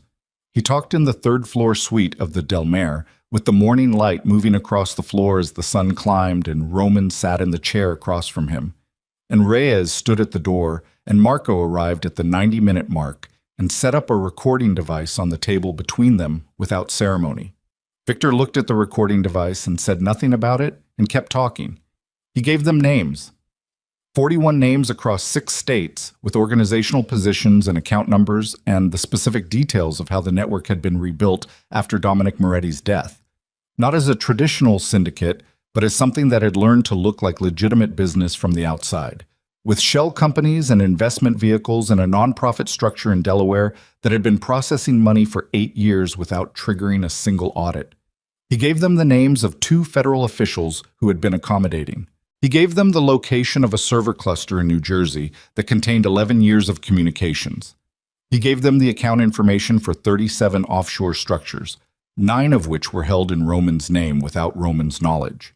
He talked in the 3rd-floor suite of the Del Mar, with the morning light moving across the floor as the sun climbed, and Roman sat in the chair across from him. And Reyes stood at the door, and Marco arrived at the 90-minute mark and set up a recording device on the table between them without ceremony. Victor looked at the recording device and said nothing about it and kept talking. He gave them names. 41 names across 6 states, with organizational positions and account numbers and the specific details of how the network had been rebuilt after Dominic Moretti's death. Not as a traditional syndicate, but as something that had learned to look like legitimate business from the outside, with shell companies and investment vehicles and a nonprofit structure in Delaware that had been processing money for 8 years without triggering a single audit. He gave them the names of 2 federal officials who had been accommodating. He gave them the location of a server cluster in New Jersey that contained 11 years of communications. He gave them the account information for 37 offshore structures, 9 of which were held in Roman's name without Roman's knowledge.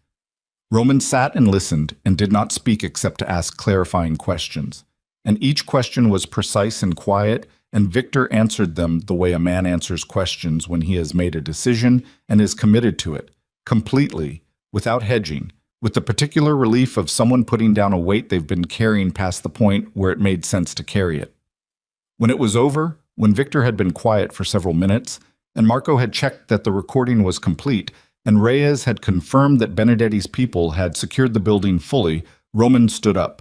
Roman sat and listened and did not speak except to ask clarifying questions. And each question was precise and quiet, and Victor answered them the way a man answers questions when he has made a decision and is committed to it, completely, without hedging, with the particular relief of someone putting down a weight they've been carrying past the point where it made sense to carry it. When it was over, when Victor had been quiet for several minutes, and Marco had checked that the recording was complete, and Reyes had confirmed that Benedetti's people had secured the building fully, Roman stood up.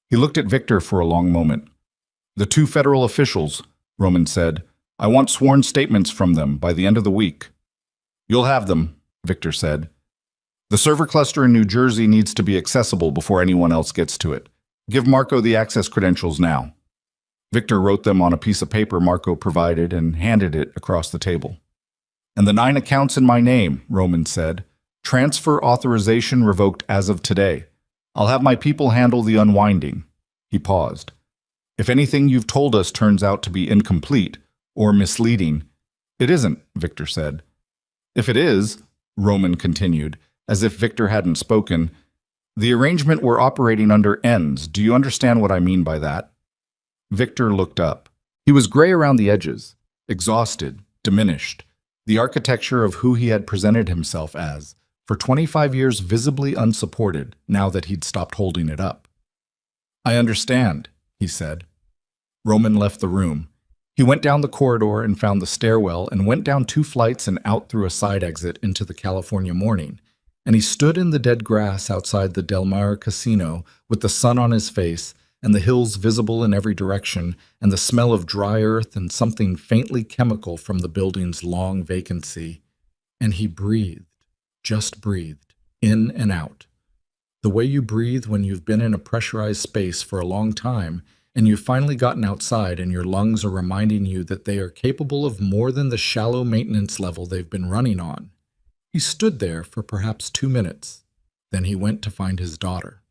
He looked at Victor for a long moment. "The 2 federal officials," Roman said. "I want sworn statements from them by the end of the week." "You'll have them," Victor said. "The server cluster in New Jersey needs to be accessible before anyone else gets to it. Give Marco the access credentials now." Victor wrote them on a piece of paper Marco provided and handed it across the table. "And the 9 accounts in my name," Roman said. "Transfer authorization revoked as of today. I'll have my people handle the unwinding." He paused. "If anything you've told us turns out to be incomplete or misleading—" "It isn't," Victor said. "If it is," Roman continued, as if Victor hadn't spoken, "the arrangement we're operating under ends. Do you understand what I mean by that?" Victor looked up. He was gray around the edges, exhausted, diminished, the architecture of who he had presented himself as, for 25 years visibly unsupported now that he'd stopped holding it up. "I understand," he said. Roman left the room. He went down the corridor and found the stairwell and went down 2 flights and out through a side exit into the California morning. And he stood in the dead grass outside the Del Mar Casino with the sun on his face and the hills visible in every direction and the smell of dry earth and something faintly chemical from the building's long vacancy. And he breathed, just breathed, in and out. The way you breathe when you've been in a pressurized space for a long time and you've finally gotten outside and your lungs are reminding you that they are capable of more than the shallow maintenance level they've been running on. He stood there for perhaps 2 minutes. Then he went to find his daughter.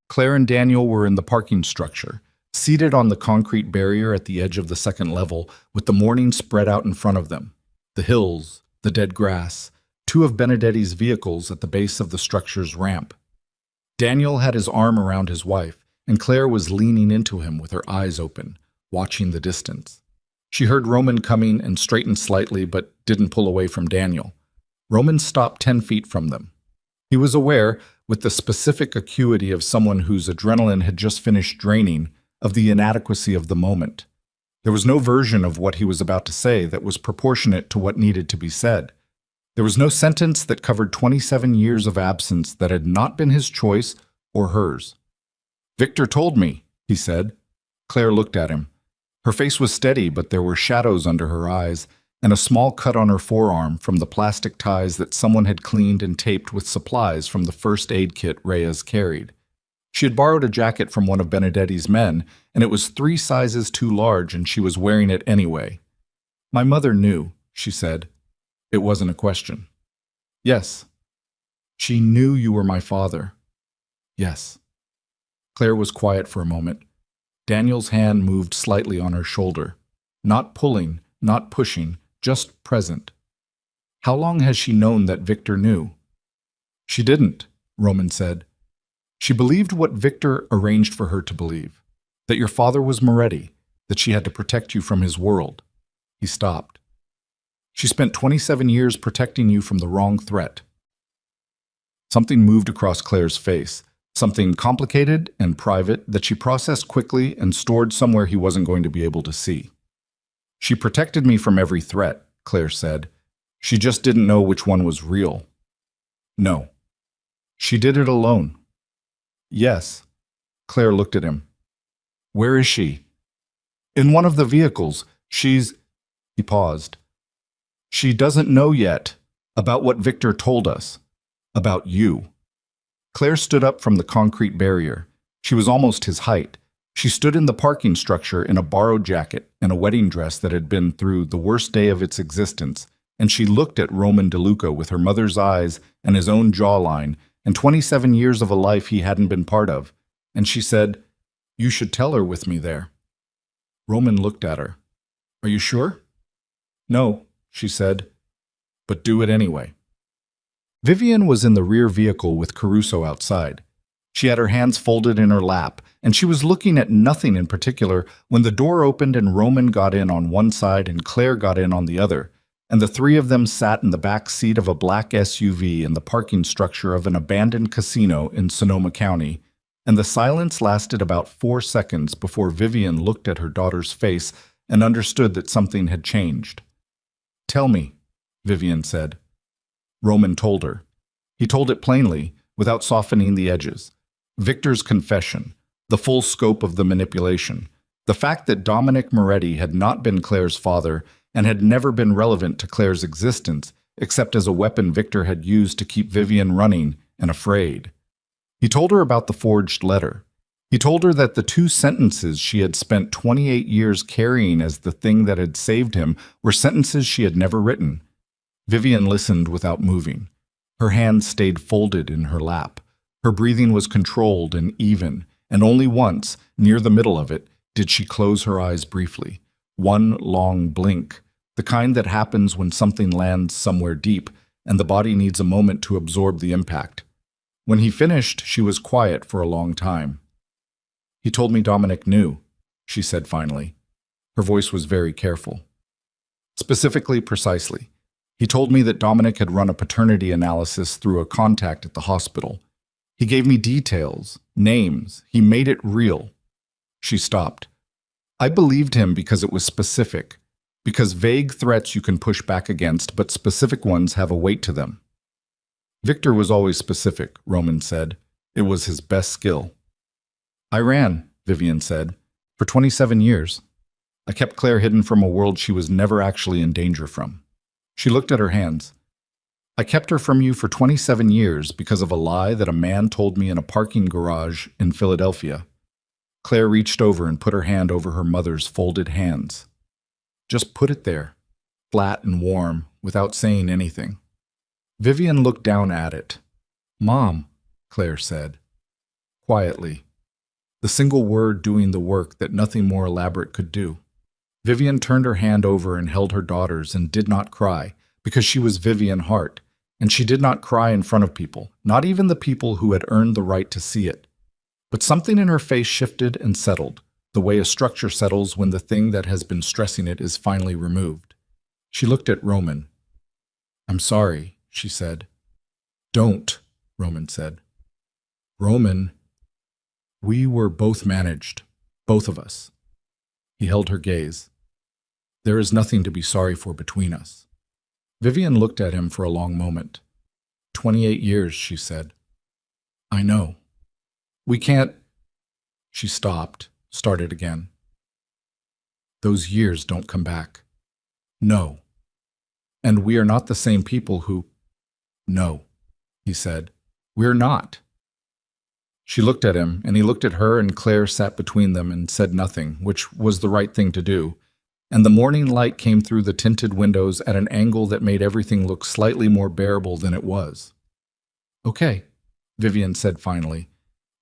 Claire and Daniel were in the parking structure, seated on the concrete barrier at the edge of the second level, with the morning spread out in front of them. The hills, the dead grass, two of Benedetti's vehicles at the base of the structure's ramp. Daniel had his arm around his wife, and Claire was leaning into him with her eyes open, watching the distance. She heard Roman coming and straightened slightly, but didn't pull away from Daniel. Roman stopped 10 feet from them. He was aware, with the specific acuity of someone whose adrenaline had just finished draining, of the inadequacy of the moment. There was no version of what he was about to say that was proportionate to what needed to be said. There was no sentence that covered 27 years of absence that had not been his choice or hers. "Victor told me," he said. Claire looked at him. Her face was steady, but there were shadows under her eyes, and a small cut on her forearm from the plastic ties that someone had cleaned and taped with supplies from the first aid kit Reyes carried. She had borrowed a jacket from one of Benedetti's men, and it was 3 sizes too large, and she was wearing it anyway. "My mother knew," she said. It wasn't a question. "Yes." "She knew you were my father." "Yes." Claire was quiet for a moment. Daniel's hand moved slightly on her shoulder. Not pulling, not pushing, just present. "How long has she known that Victor knew?" "She didn't," Roman said. "She believed what Victor arranged for her to believe, that your father was Moretti, that she had to protect you from his world." He stopped. "She spent 27 years protecting you from the wrong threat." Something moved across Claire's face, something complicated and private that she processed quickly and stored somewhere he wasn't going to be able to see. "She protected me from every threat," Claire said. "She just didn't know which one was real." "No." "She did it alone." "Yes." Claire looked at him. "Where is she?" "In one of the vehicles. She's—" He paused. "She doesn't know yet about what Victor told us. About you." Claire stood up from the concrete barrier. She was almost his height. She stood in the parking structure in a borrowed jacket and a wedding dress that had been through the worst day of its existence, and she looked at Roman DeLuca with her mother's eyes and his own jawline and 27 years of a life he hadn't been part of, and she said, "You should tell her with me there." Roman looked at her. "Are you sure?" "No," she said, "but do it anyway." Vivian was in the rear vehicle with Caruso outside. She had her hands folded in her lap, and she was looking at nothing in particular when the door opened and Roman got in on one side and Claire got in on the other, and the 3 of them sat in the back seat of a black SUV in the parking structure of an abandoned casino in Sonoma County, and the silence lasted about 4 seconds before Vivian looked at her daughter's face and understood that something had changed. "Tell me," Vivian said. Roman told her. He told it plainly, without softening the edges. Victor's confession, the full scope of the manipulation, the fact that Dominic Moretti had not been Claire's father and had never been relevant to Claire's existence except as a weapon Victor had used to keep Vivian running and afraid. He told her about the forged letter. He told her that the 2 sentences she had spent 28 years carrying as the thing that had saved him were sentences she had never written. Vivian listened without moving. Her hands stayed folded in her lap. Her breathing was controlled and even, and only once, near the middle of it, did she close her eyes briefly. One long blink, the kind that happens when something lands somewhere deep and the body needs a moment to absorb the impact. When he finished, she was quiet for a long time. "He told me Dominic knew," she said finally. Her voice was very careful. "Specifically, precisely. He told me that Dominic had run a paternity analysis through a contact at the hospital. He gave me details, names. He made it real." She stopped. "I believed him because it was specific, because vague threats you can push back against, but specific ones have a weight to them." "Victor was always specific," Roman said. "It was his best skill." "I ran," Vivian said, "for 27 years. I kept Claire hidden from a world she was never actually in danger from." She looked at her hands. I kept her from you for 27 years because of a lie that a man told me in a parking garage in Philadelphia. Claire reached over and put her hand over her mother's folded hands. Just put it there, flat and warm, without saying anything. Vivian looked down at it. Mom, Claire said, quietly, the single word doing the work that nothing more elaborate could do. Vivian turned her hand over and held her daughter's and did not cry, because she was Vivian Hart, and she did not cry in front of people, not even the people who had earned the right to see it. But something in her face shifted and settled, the way a structure settles when the thing that has been stressing it is finally removed. She looked at Roman. I'm sorry, she said. Don't, Roman said. Roman, we were both managed, both of us. He held her gaze. There is nothing to be sorry for between us. Vivian looked at him for a long moment. 28 years, she said. I know. We can't... She stopped, started again. Those years don't come back. No. And we are not the same people who... No, he said. We're not. She looked at him, and he looked at her, and Claire sat between them and said nothing, which was the right thing to do. And the morning light came through the tinted windows at an angle that made everything look slightly more bearable than it was. Okay, Vivian said finally,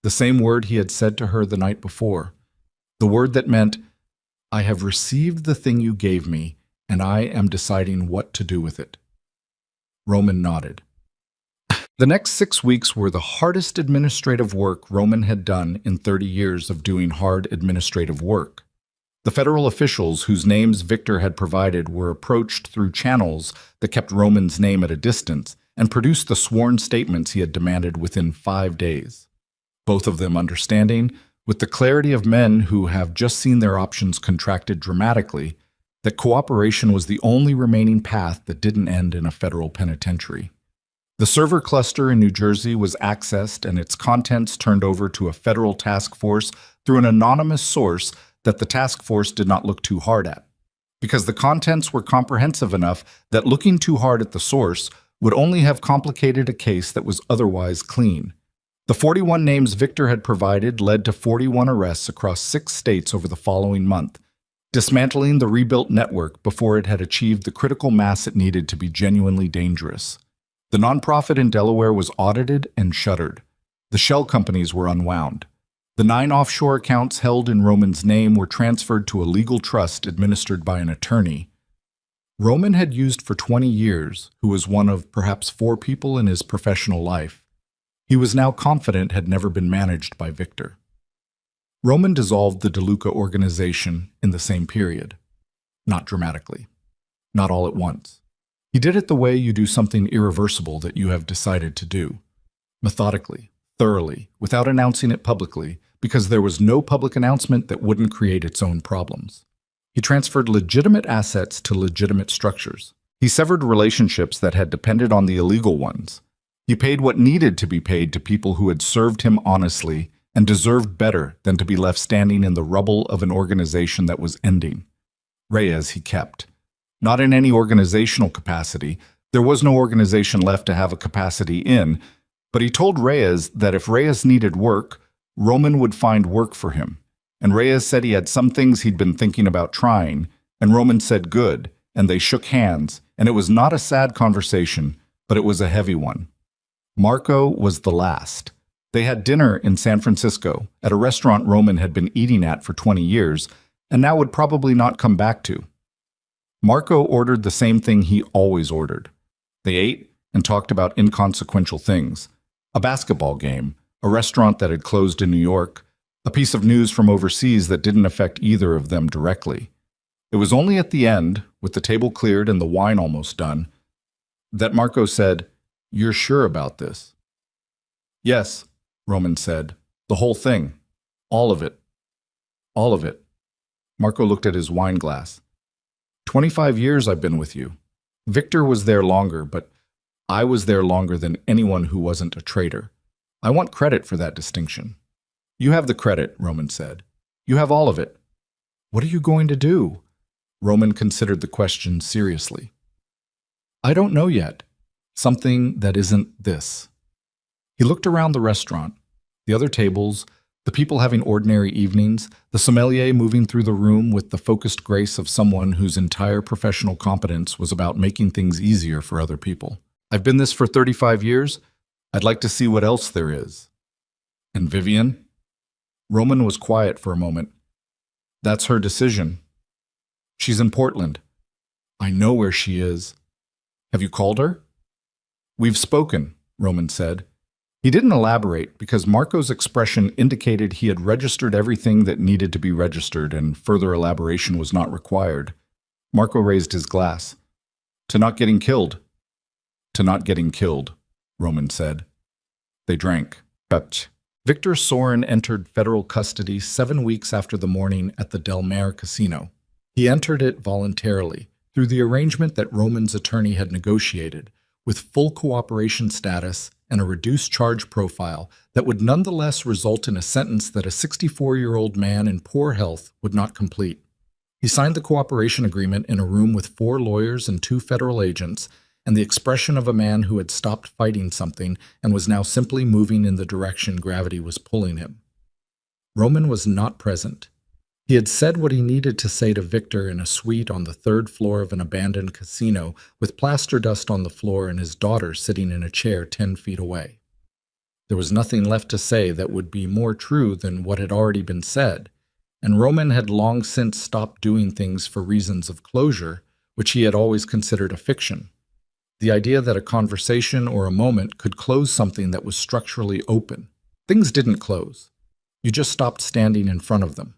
the same word he had said to her the night before, the word that meant, I have received the thing you gave me, and I am deciding what to do with it. Roman nodded. The next 6 weeks were the hardest administrative work Roman had done in 30 years of doing hard administrative work. The federal officials whose names Victor had provided were approached through channels that kept Roman's name at a distance and produced the sworn statements he had demanded within 5 days. Both of them understanding, with the clarity of men who have just seen their options contracted dramatically, that cooperation was the only remaining path that didn't end in a federal penitentiary. The server cluster in New Jersey was accessed and its contents turned over to a federal task force through an anonymous source that the task force did not look too hard at, because the contents were comprehensive enough that looking too hard at the source would only have complicated a case that was otherwise clean. The 41 names Victor had provided led to 41 arrests across 6 states over the following month, dismantling the rebuilt network before it had achieved the critical mass it needed to be genuinely dangerous. The nonprofit in Delaware was audited and shuttered. The shell companies were unwound. The 9 offshore accounts held in Roman's name were transferred to a legal trust administered by an attorney. Roman had used for 20 years, who was one of perhaps 4 people in his professional life. He was now confident had never been managed by Victor. Roman dissolved the DeLuca organization in the same period. Not dramatically. Not all at once. He did it the way you do something irreversible that you have decided to do. Methodically, thoroughly, without announcing it publicly, because there was no public announcement that wouldn't create its own problems. He transferred legitimate assets to legitimate structures. He severed relationships that had depended on the illegal ones. He paid what needed to be paid to people who had served him honestly and deserved better than to be left standing in the rubble of an organization that was ending. Reyes he kept. Not in any organizational capacity. There was no organization left to have a capacity in, but he told Reyes that if Reyes needed work, Roman would find work for him. And Reyes said he had some things he'd been thinking about trying, and Roman said good, and they shook hands, and it was not a sad conversation, but it was a heavy one. Marco was the last. They had dinner in San Francisco, at a restaurant Roman had been eating at for 20 years, and now would probably not come back to. Marco ordered the same thing he always ordered. They ate and talked about inconsequential things. A basketball game, a restaurant that had closed in New York, a piece of news from overseas that didn't affect either of them directly. It was only at the end, with the table cleared and the wine almost done, that Marco said, "You're sure about this?" "Yes," Roman said. "The whole thing. All of it. All of it." Marco looked at his wine glass. 25 years I've been with you. Victor was there longer, but I was there longer than anyone who wasn't a traitor. I want credit for that distinction." "You have the credit," Roman said. "You have all of it." "What are you going to do?" Roman considered the question seriously. I don't know yet. Something that isn't this. He looked around the restaurant, the other tables, the people having ordinary evenings, the sommelier moving through the room with the focused grace of someone whose entire professional competence was about making things easier for other people. I've been this for 35 years. I'd like to see what else there is. And Vivian? Roman was quiet for a moment. That's her decision. She's in Portland. I know where she is. Have you called her? We've spoken, Roman said. He didn't elaborate because Marco's expression indicated he had registered everything that needed to be registered and further elaboration was not required. Marco raised his glass. To not getting killed. To not getting killed, Roman said. They drank. Pept. Victor Sorin entered federal custody 7 weeks after the morning at the Del Mar Casino. He entered it voluntarily, through the arrangement that Roman's attorney had negotiated, with full cooperation status and a reduced charge profile that would nonetheless result in a sentence that a 64-year-old man in poor health would not complete. He signed the cooperation agreement in a room with 4 lawyers and 2 federal agents, and the expression of a man who had stopped fighting something and was now simply moving in the direction gravity was pulling him. Roman was not present. He had said what he needed to say to Victor in a suite on the 3rd floor of an abandoned casino with plaster dust on the floor and his daughter sitting in a chair 10 feet away. There was nothing left to say that would be more true than what had already been said, and Roman had long since stopped doing things for reasons of closure, which he had always considered a fiction. The idea that a conversation or a moment could close something that was structurally open. Things didn't close. You just stopped standing in front of them.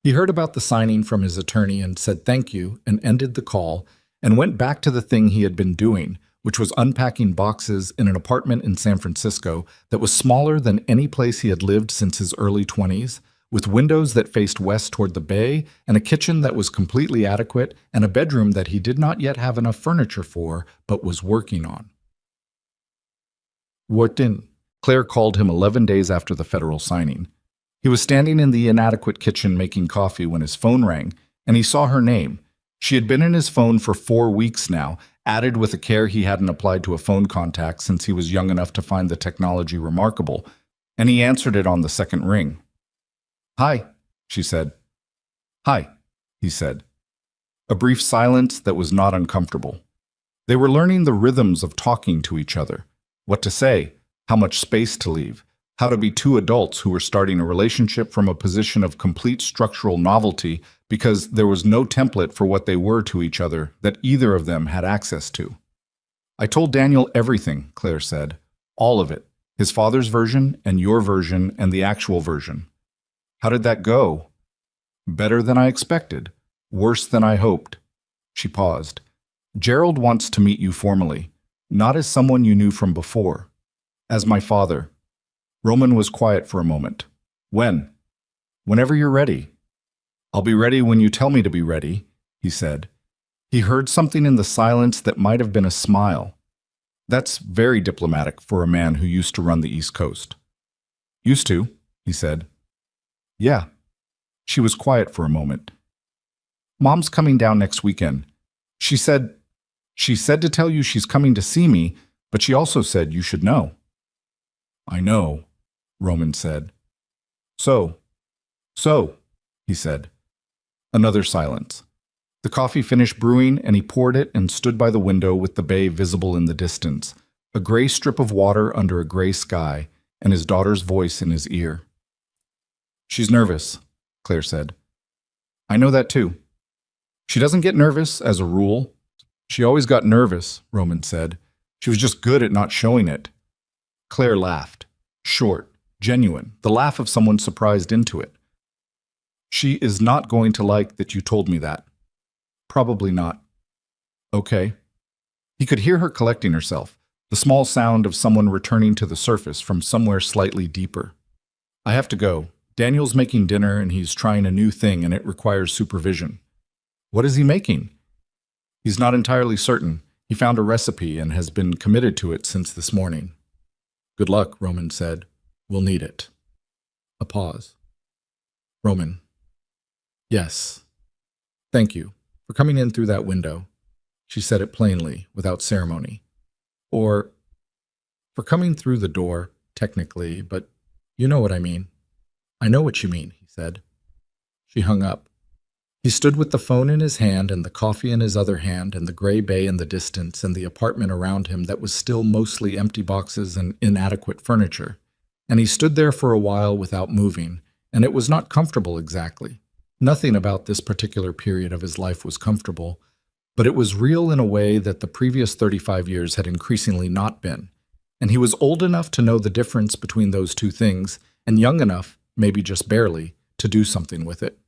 He heard about the signing from his attorney and said thank you and ended the call and went back to the thing he had been doing, which was unpacking boxes in an apartment in San Francisco that was smaller than any place he had lived since his early 20s, with windows that faced west toward the bay and a kitchen that was completely adequate and a bedroom that he did not yet have enough furniture for but was working on. Wharton. Claire called him 11 days after the federal signing. He was standing in the inadequate kitchen making coffee when his phone rang, and he saw her name. She had been in his phone for 4 weeks now, added with a care he hadn't applied to a phone contact since he was young enough to find the technology remarkable, and he answered it on the second ring. Hi, she said. Hi, he said. A brief silence that was not uncomfortable. They were learning the rhythms of talking to each other, what to say, how much space to leave, how to be 2 adults who were starting a relationship from a position of complete structural novelty because there was no template for what they were to each other that either of them had access to. I told Daniel everything, Claire said. All of it. His father's version and your version and the actual version. How did that go? Better than I expected. Worse than I hoped. She paused. Gerald wants to meet you formally, not as someone you knew from before. As my father. Roman was quiet for a moment. When? Whenever you're ready. I'll be ready when you tell me to be ready, he said. He heard something in the silence that might have been a smile. That's very diplomatic for a man who used to run the East Coast. Used to, he said. Yeah. She was quiet for a moment. Mom's coming down next weekend. She said to tell you she's coming to see me, but she also said you should know. I know, Roman said. So, he said. Another silence. The coffee finished brewing, and he poured it and stood by the window with the bay visible in the distance, a gray strip of water under a gray sky, and his daughter's voice in his ear. She's nervous, Claire said. I know that too. She doesn't get nervous, as a rule. She always got nervous, Roman said. She was just good at not showing it. Claire laughed. Short, genuine, the laugh of someone surprised into it. She is not going to like that you told me that. Probably not. Okay. He could hear her collecting herself, the small sound of someone returning to the surface from somewhere slightly deeper. I have to go. Daniel's making dinner and he's trying a new thing and it requires supervision. What is he making? He's not entirely certain. He found a recipe and has been committed to it since this morning. Good luck, Roman said. We'll need it. A pause. Roman. Yes. Thank you for coming in through that window. She said it plainly, without ceremony. Or, for coming through the door, technically, but you know what I mean. I know what you mean, he said. She hung up. He stood with the phone in his hand and the coffee in his other hand and the gray bay in the distance and the apartment around him that was still mostly empty boxes and inadequate furniture. And he stood there for a while without moving, and it was not comfortable exactly. Nothing about this particular period of his life was comfortable, but it was real in a way that the previous 35 years had increasingly not been. And he was old enough to know the difference between those two things, and young enough, maybe just barely, to do something with it.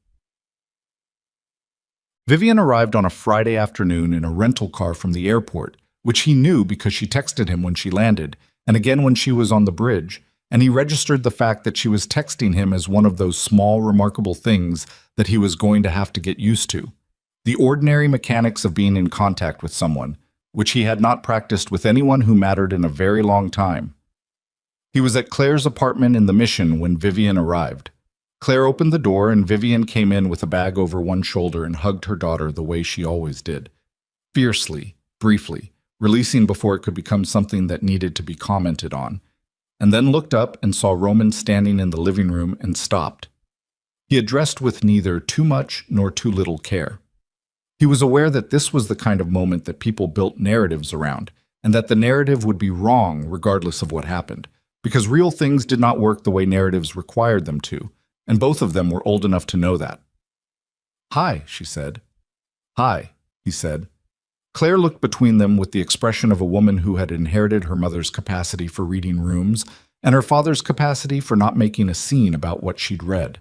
Vivian arrived on a Friday afternoon in a rental car from the airport, which he knew because she texted him when she landed, and again when she was on the bridge, and he registered the fact that she was texting him as one of those small, remarkable things that he was going to have to get used to. The ordinary mechanics of being in contact with someone, which he had not practiced with anyone who mattered in a very long time. He was at Claire's apartment in the Mission when Vivian arrived. Claire opened the door and Vivian came in with a bag over one shoulder and hugged her daughter the way she always did. Fiercely, briefly, releasing before it could become something that needed to be commented on, and then looked up and saw Roman standing in the living room and stopped. He had dressed with neither too much nor too little care. He was aware that this was the kind of moment that people built narratives around, and that the narrative would be wrong regardless of what happened, because real things did not work the way narratives required them to, and both of them were old enough to know that. "Hi," she said. "Hi," he said. Claire looked between them with the expression of a woman who had inherited her mother's capacity for reading rooms and her father's capacity for not making a scene about what she'd read.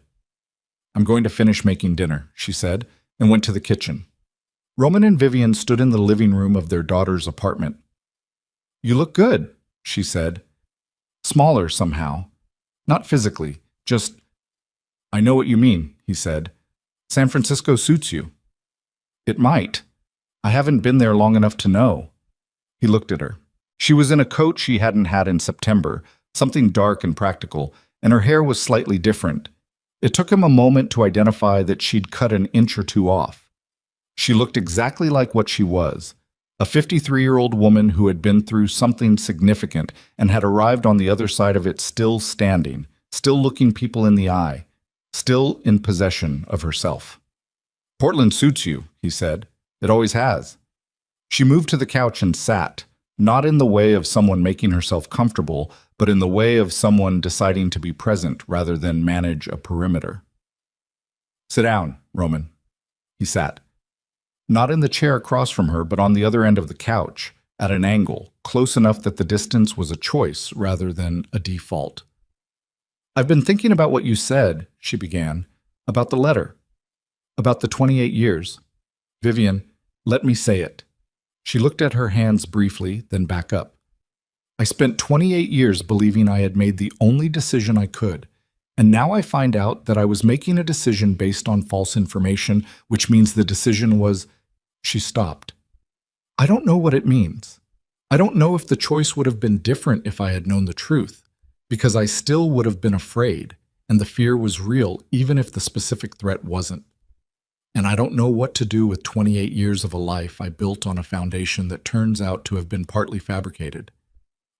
"I'm going to finish making dinner," she said, and went to the kitchen. Roman and Vivian stood in the living room of their daughter's apartment. "You look good," she said. Smaller somehow. Not physically, just... "I know what you mean," he said. "San Francisco suits you." "It might. I haven't been there long enough to know." He looked at her. She was in a coat she hadn't had in September, something dark and practical, and her hair was slightly different. It took him a moment to identify that she'd cut an inch or two off. She looked exactly like what she was, a 53-year-old woman who had been through something significant and had arrived on the other side of it still standing, still looking people in the eye, still in possession of herself. "Portland suits you," he said. "It always has." She moved to the couch and sat, not in the way of someone making herself comfortable, but in the way of someone deciding to be present rather than manage a perimeter. "Sit down, Roman." He sat. Not in the chair across from her, but on the other end of the couch, at an angle, close enough that the distance was a choice rather than a default. "I've been thinking about what you said," she began, "about the letter, about the 28 years. Vivian, let me say it." She looked at her hands briefly, then back up. "I spent 28 years believing I had made the only decision I could, and now I find out that I was making a decision based on false information, which means the decision was..." She stopped. "I don't know what it means. I don't know if the choice would have been different if I had known the truth, because I still would have been afraid, and the fear was real even if the specific threat wasn't. And I don't know what to do with 28 years of a life I built on a foundation that turns out to have been partly fabricated."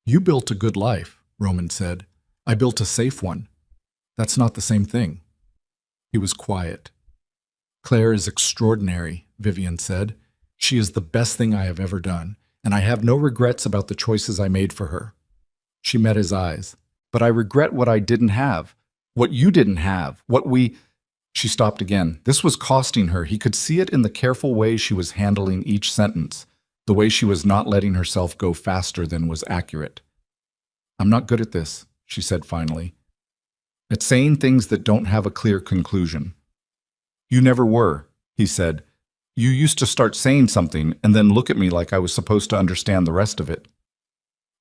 "You built a good life," Roman said. "I built a safe one. That's not the same thing." He was quiet. "Claire is extraordinary," Vivian said. "She is the best thing I have ever done, and I have no regrets about the choices I made for her." She met his eyes. "But I regret what I didn't have, what you didn't have, what we..." She stopped again. This was costing her. He could see it in the careful way she was handling each sentence, the way she was not letting herself go faster than was accurate. "I'm not good at this," she said finally. "At saying things that don't have a clear conclusion." "You never were," he said. "You used to start saying something and then look at me like I was supposed to understand the rest of it."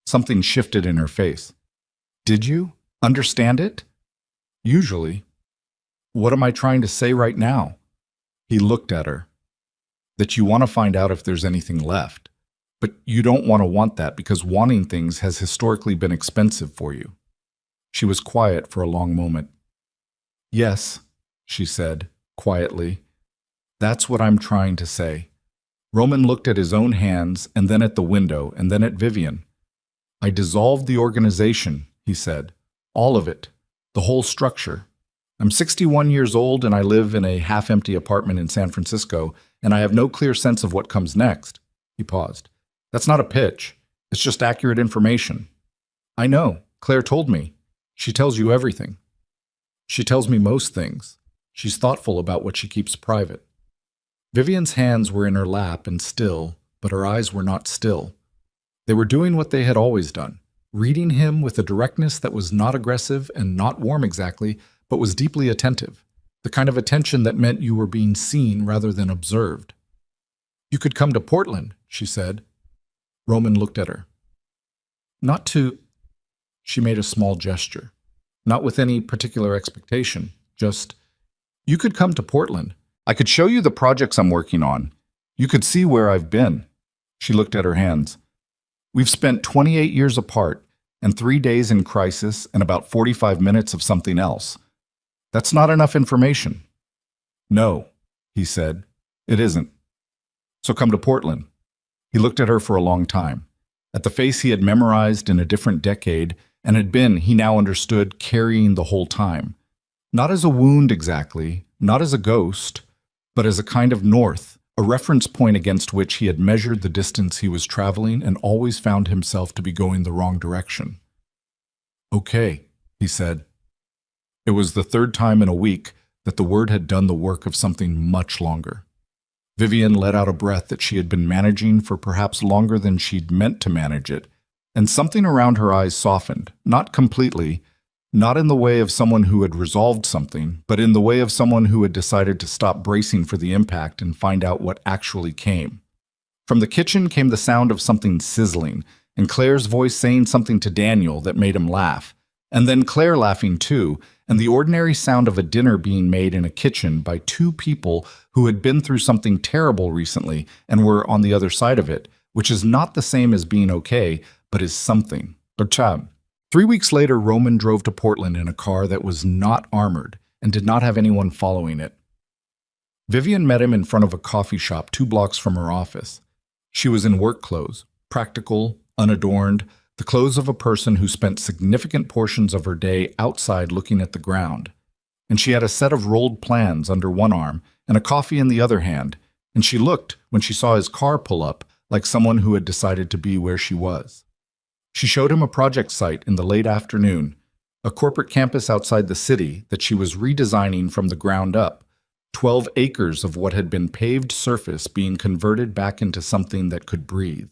Something shifted in her face. "Did you understand it?" "Usually." "What am I trying to say right now?" He looked at her. "That you want to find out if there's anything left. But you don't want that because wanting things has historically been expensive for you." She was quiet for a long moment. "Yes," she said, quietly. "That's what I'm trying to say. Roman looked at his own hands, and then at the window, and then at Vivian. I dissolved the organization, he said. All of it. The whole structure. I'm 61 years old and I live in a half-empty apartment in San Francisco, and I have no clear sense of what comes next. He paused. That's not a pitch. It's just accurate information. I know. Claire told me. She tells you everything. She tells me most things. She's thoughtful about what she keeps private. Vivian's hands were in her lap and still, but her eyes were not still. They were doing what they had always done, reading him with a directness that was not aggressive and not warm exactly, but was deeply attentive, the kind of attention that meant you were being seen rather than observed. You could come to Portland, she said. Roman looked at her. Not to... She made a small gesture. Not with any particular expectation, just, you could come to Portland. I could show you the projects I'm working on. You could see where I've been. She looked at her hands. We've spent 28 years apart, and 3 days in crisis and about 45 minutes of something else. That's not enough information. No, he said, it isn't. So come to Portland. He looked at her for a long time, at the face he had memorized in a different decade and had been, he now understood, carrying the whole time. Not as a wound exactly, not as a ghost, but as a kind of north, a reference point against which he had measured the distance he was traveling and always found himself to be going the wrong direction. Okay, he said. It was the third time in a week that the word had done the work of something much longer. Vivian let out a breath that she had been managing for perhaps longer than she'd meant to manage it, and something around her eyes softened, not completely, not in the way of someone who had resolved something, but in the way of someone who had decided to stop bracing for the impact and find out what actually came. From the kitchen came the sound of something sizzling, and Claire's voice saying something to Daniel that made him laugh, and then Claire laughing too, and the ordinary sound of a dinner being made in a kitchen by two people who had been through something terrible recently and were on the other side of it, which is not the same as being okay, but is something. 3 weeks later, Roman drove to Portland in a car that was not armored and did not have anyone following it. Vivian met him in front of a coffee shop 2 blocks from her office. She was in work clothes, practical, unadorned, the clothes of a person who spent significant portions of her day outside looking at the ground. And she had a set of rolled plans under one arm and a coffee in the other hand, and she looked, when she saw his car pull up, like someone who had decided to be where she was. She showed him a project site in the late afternoon, a corporate campus outside the city that she was redesigning from the ground up, 12 acres of what had been paved surface being converted back into something that could breathe.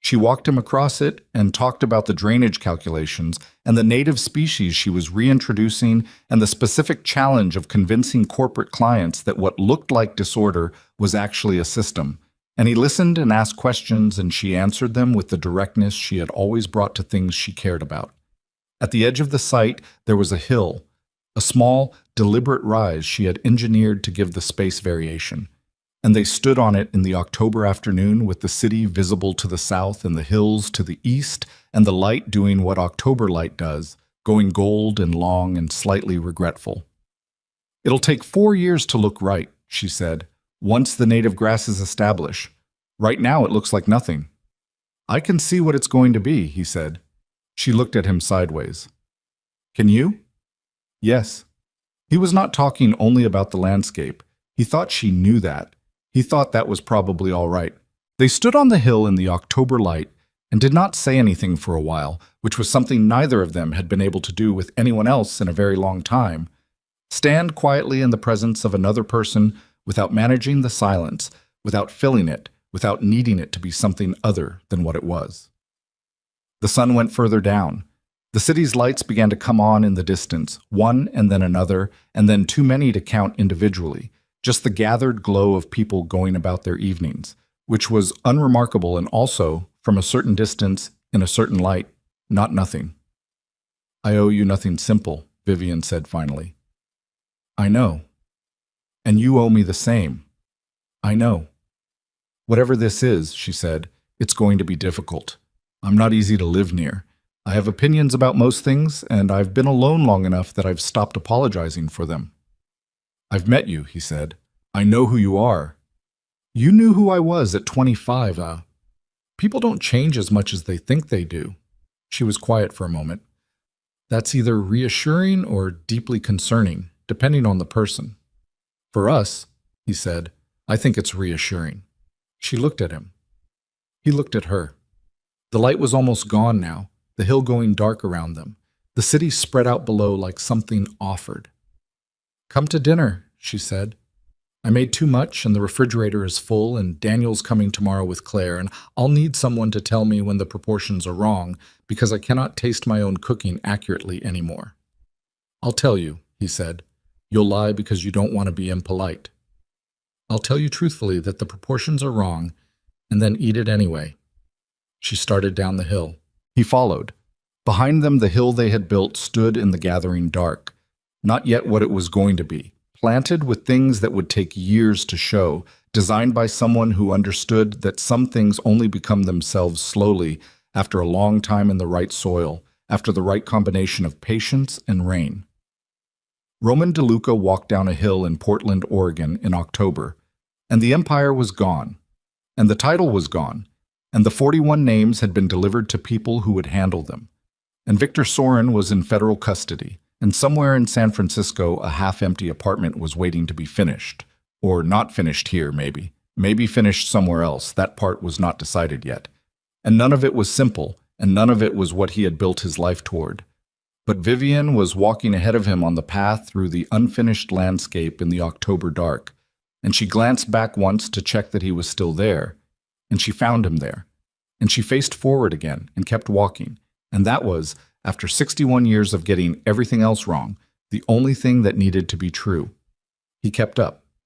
She walked him across it and talked about the drainage calculations and the native species she was reintroducing and the specific challenge of convincing corporate clients that what looked like disorder was actually a system. And he listened and asked questions, and she answered them with the directness she had always brought to things she cared about. At the edge of the site, there was a hill, a small, deliberate rise she had engineered to give the space variation. And they stood on it in the October afternoon with the city visible to the south and the hills to the east, and the light doing what October light does, going gold and long and slightly regretful. It'll take 4 years to look right, she said. Once the native grasses establish. Right now it looks like nothing. I can see what it's going to be, he said. She looked at him sideways. Can you? Yes. He was not talking only about the landscape. He thought she knew that. He thought that was probably all right. They stood on the hill in the October light and did not say anything for a while, which was something neither of them had been able to do with anyone else in a very long time. Stand quietly in the presence of another person without managing the silence, without filling it, without needing it to be something other than what it was. The sun went further down. The city's lights began to come on in the distance, one and then another, and then too many to count individually, just the gathered glow of people going about their evenings, which was unremarkable and also, from a certain distance, in a certain light, not nothing. I owe you nothing simple, Vivian said finally. I know. And you owe me the same. I know. Whatever this is, she said, it's going to be difficult. I'm not easy to live near. I have opinions about most things, and I've been alone long enough that I've stopped apologizing for them. I've met you, he said. I know who you are. You knew who I was at 25, People don't change as much as they think they do. She was quiet for a moment. That's either reassuring or deeply concerning, depending on the person. For us, he said, I think it's reassuring. She looked at him. He looked at her. The light was almost gone now, the hill going dark around them. The city spread out below like something offered. Come to dinner, she said. I made too much and the refrigerator is full and Daniel's coming tomorrow with Claire and I'll need someone to tell me when the proportions are wrong because I cannot taste my own cooking accurately anymore. I'll tell you, he said. You'll lie because you don't want to be impolite. I'll tell you truthfully that the proportions are wrong and then eat it anyway. She started down the hill. He followed. Behind them, the hill they had built stood in the gathering dark. Not yet what it was going to be. Planted with things that would take years to show, designed by someone who understood that some things only become themselves slowly after a long time in the right soil, after the right combination of patience and rain. Roman DeLuca walked down a hill in Portland, Oregon in October, and the empire was gone, and the title was gone, and the 41 names had been delivered to people who would handle them. And Victor Sorin was in federal custody, and somewhere in San Francisco a half-empty apartment was waiting to be finished. Or not finished here, maybe. Maybe finished somewhere else, that part was not decided yet. And none of it was simple, and none of it was what he had built his life toward. But Vivian was walking ahead of him on the path through the unfinished landscape in the October dark, and she glanced back once to check that he was still there, and she found him there. And she faced forward again and kept walking, and that was, after 61 years of getting everything else wrong, the only thing that needed to be true. He kept up.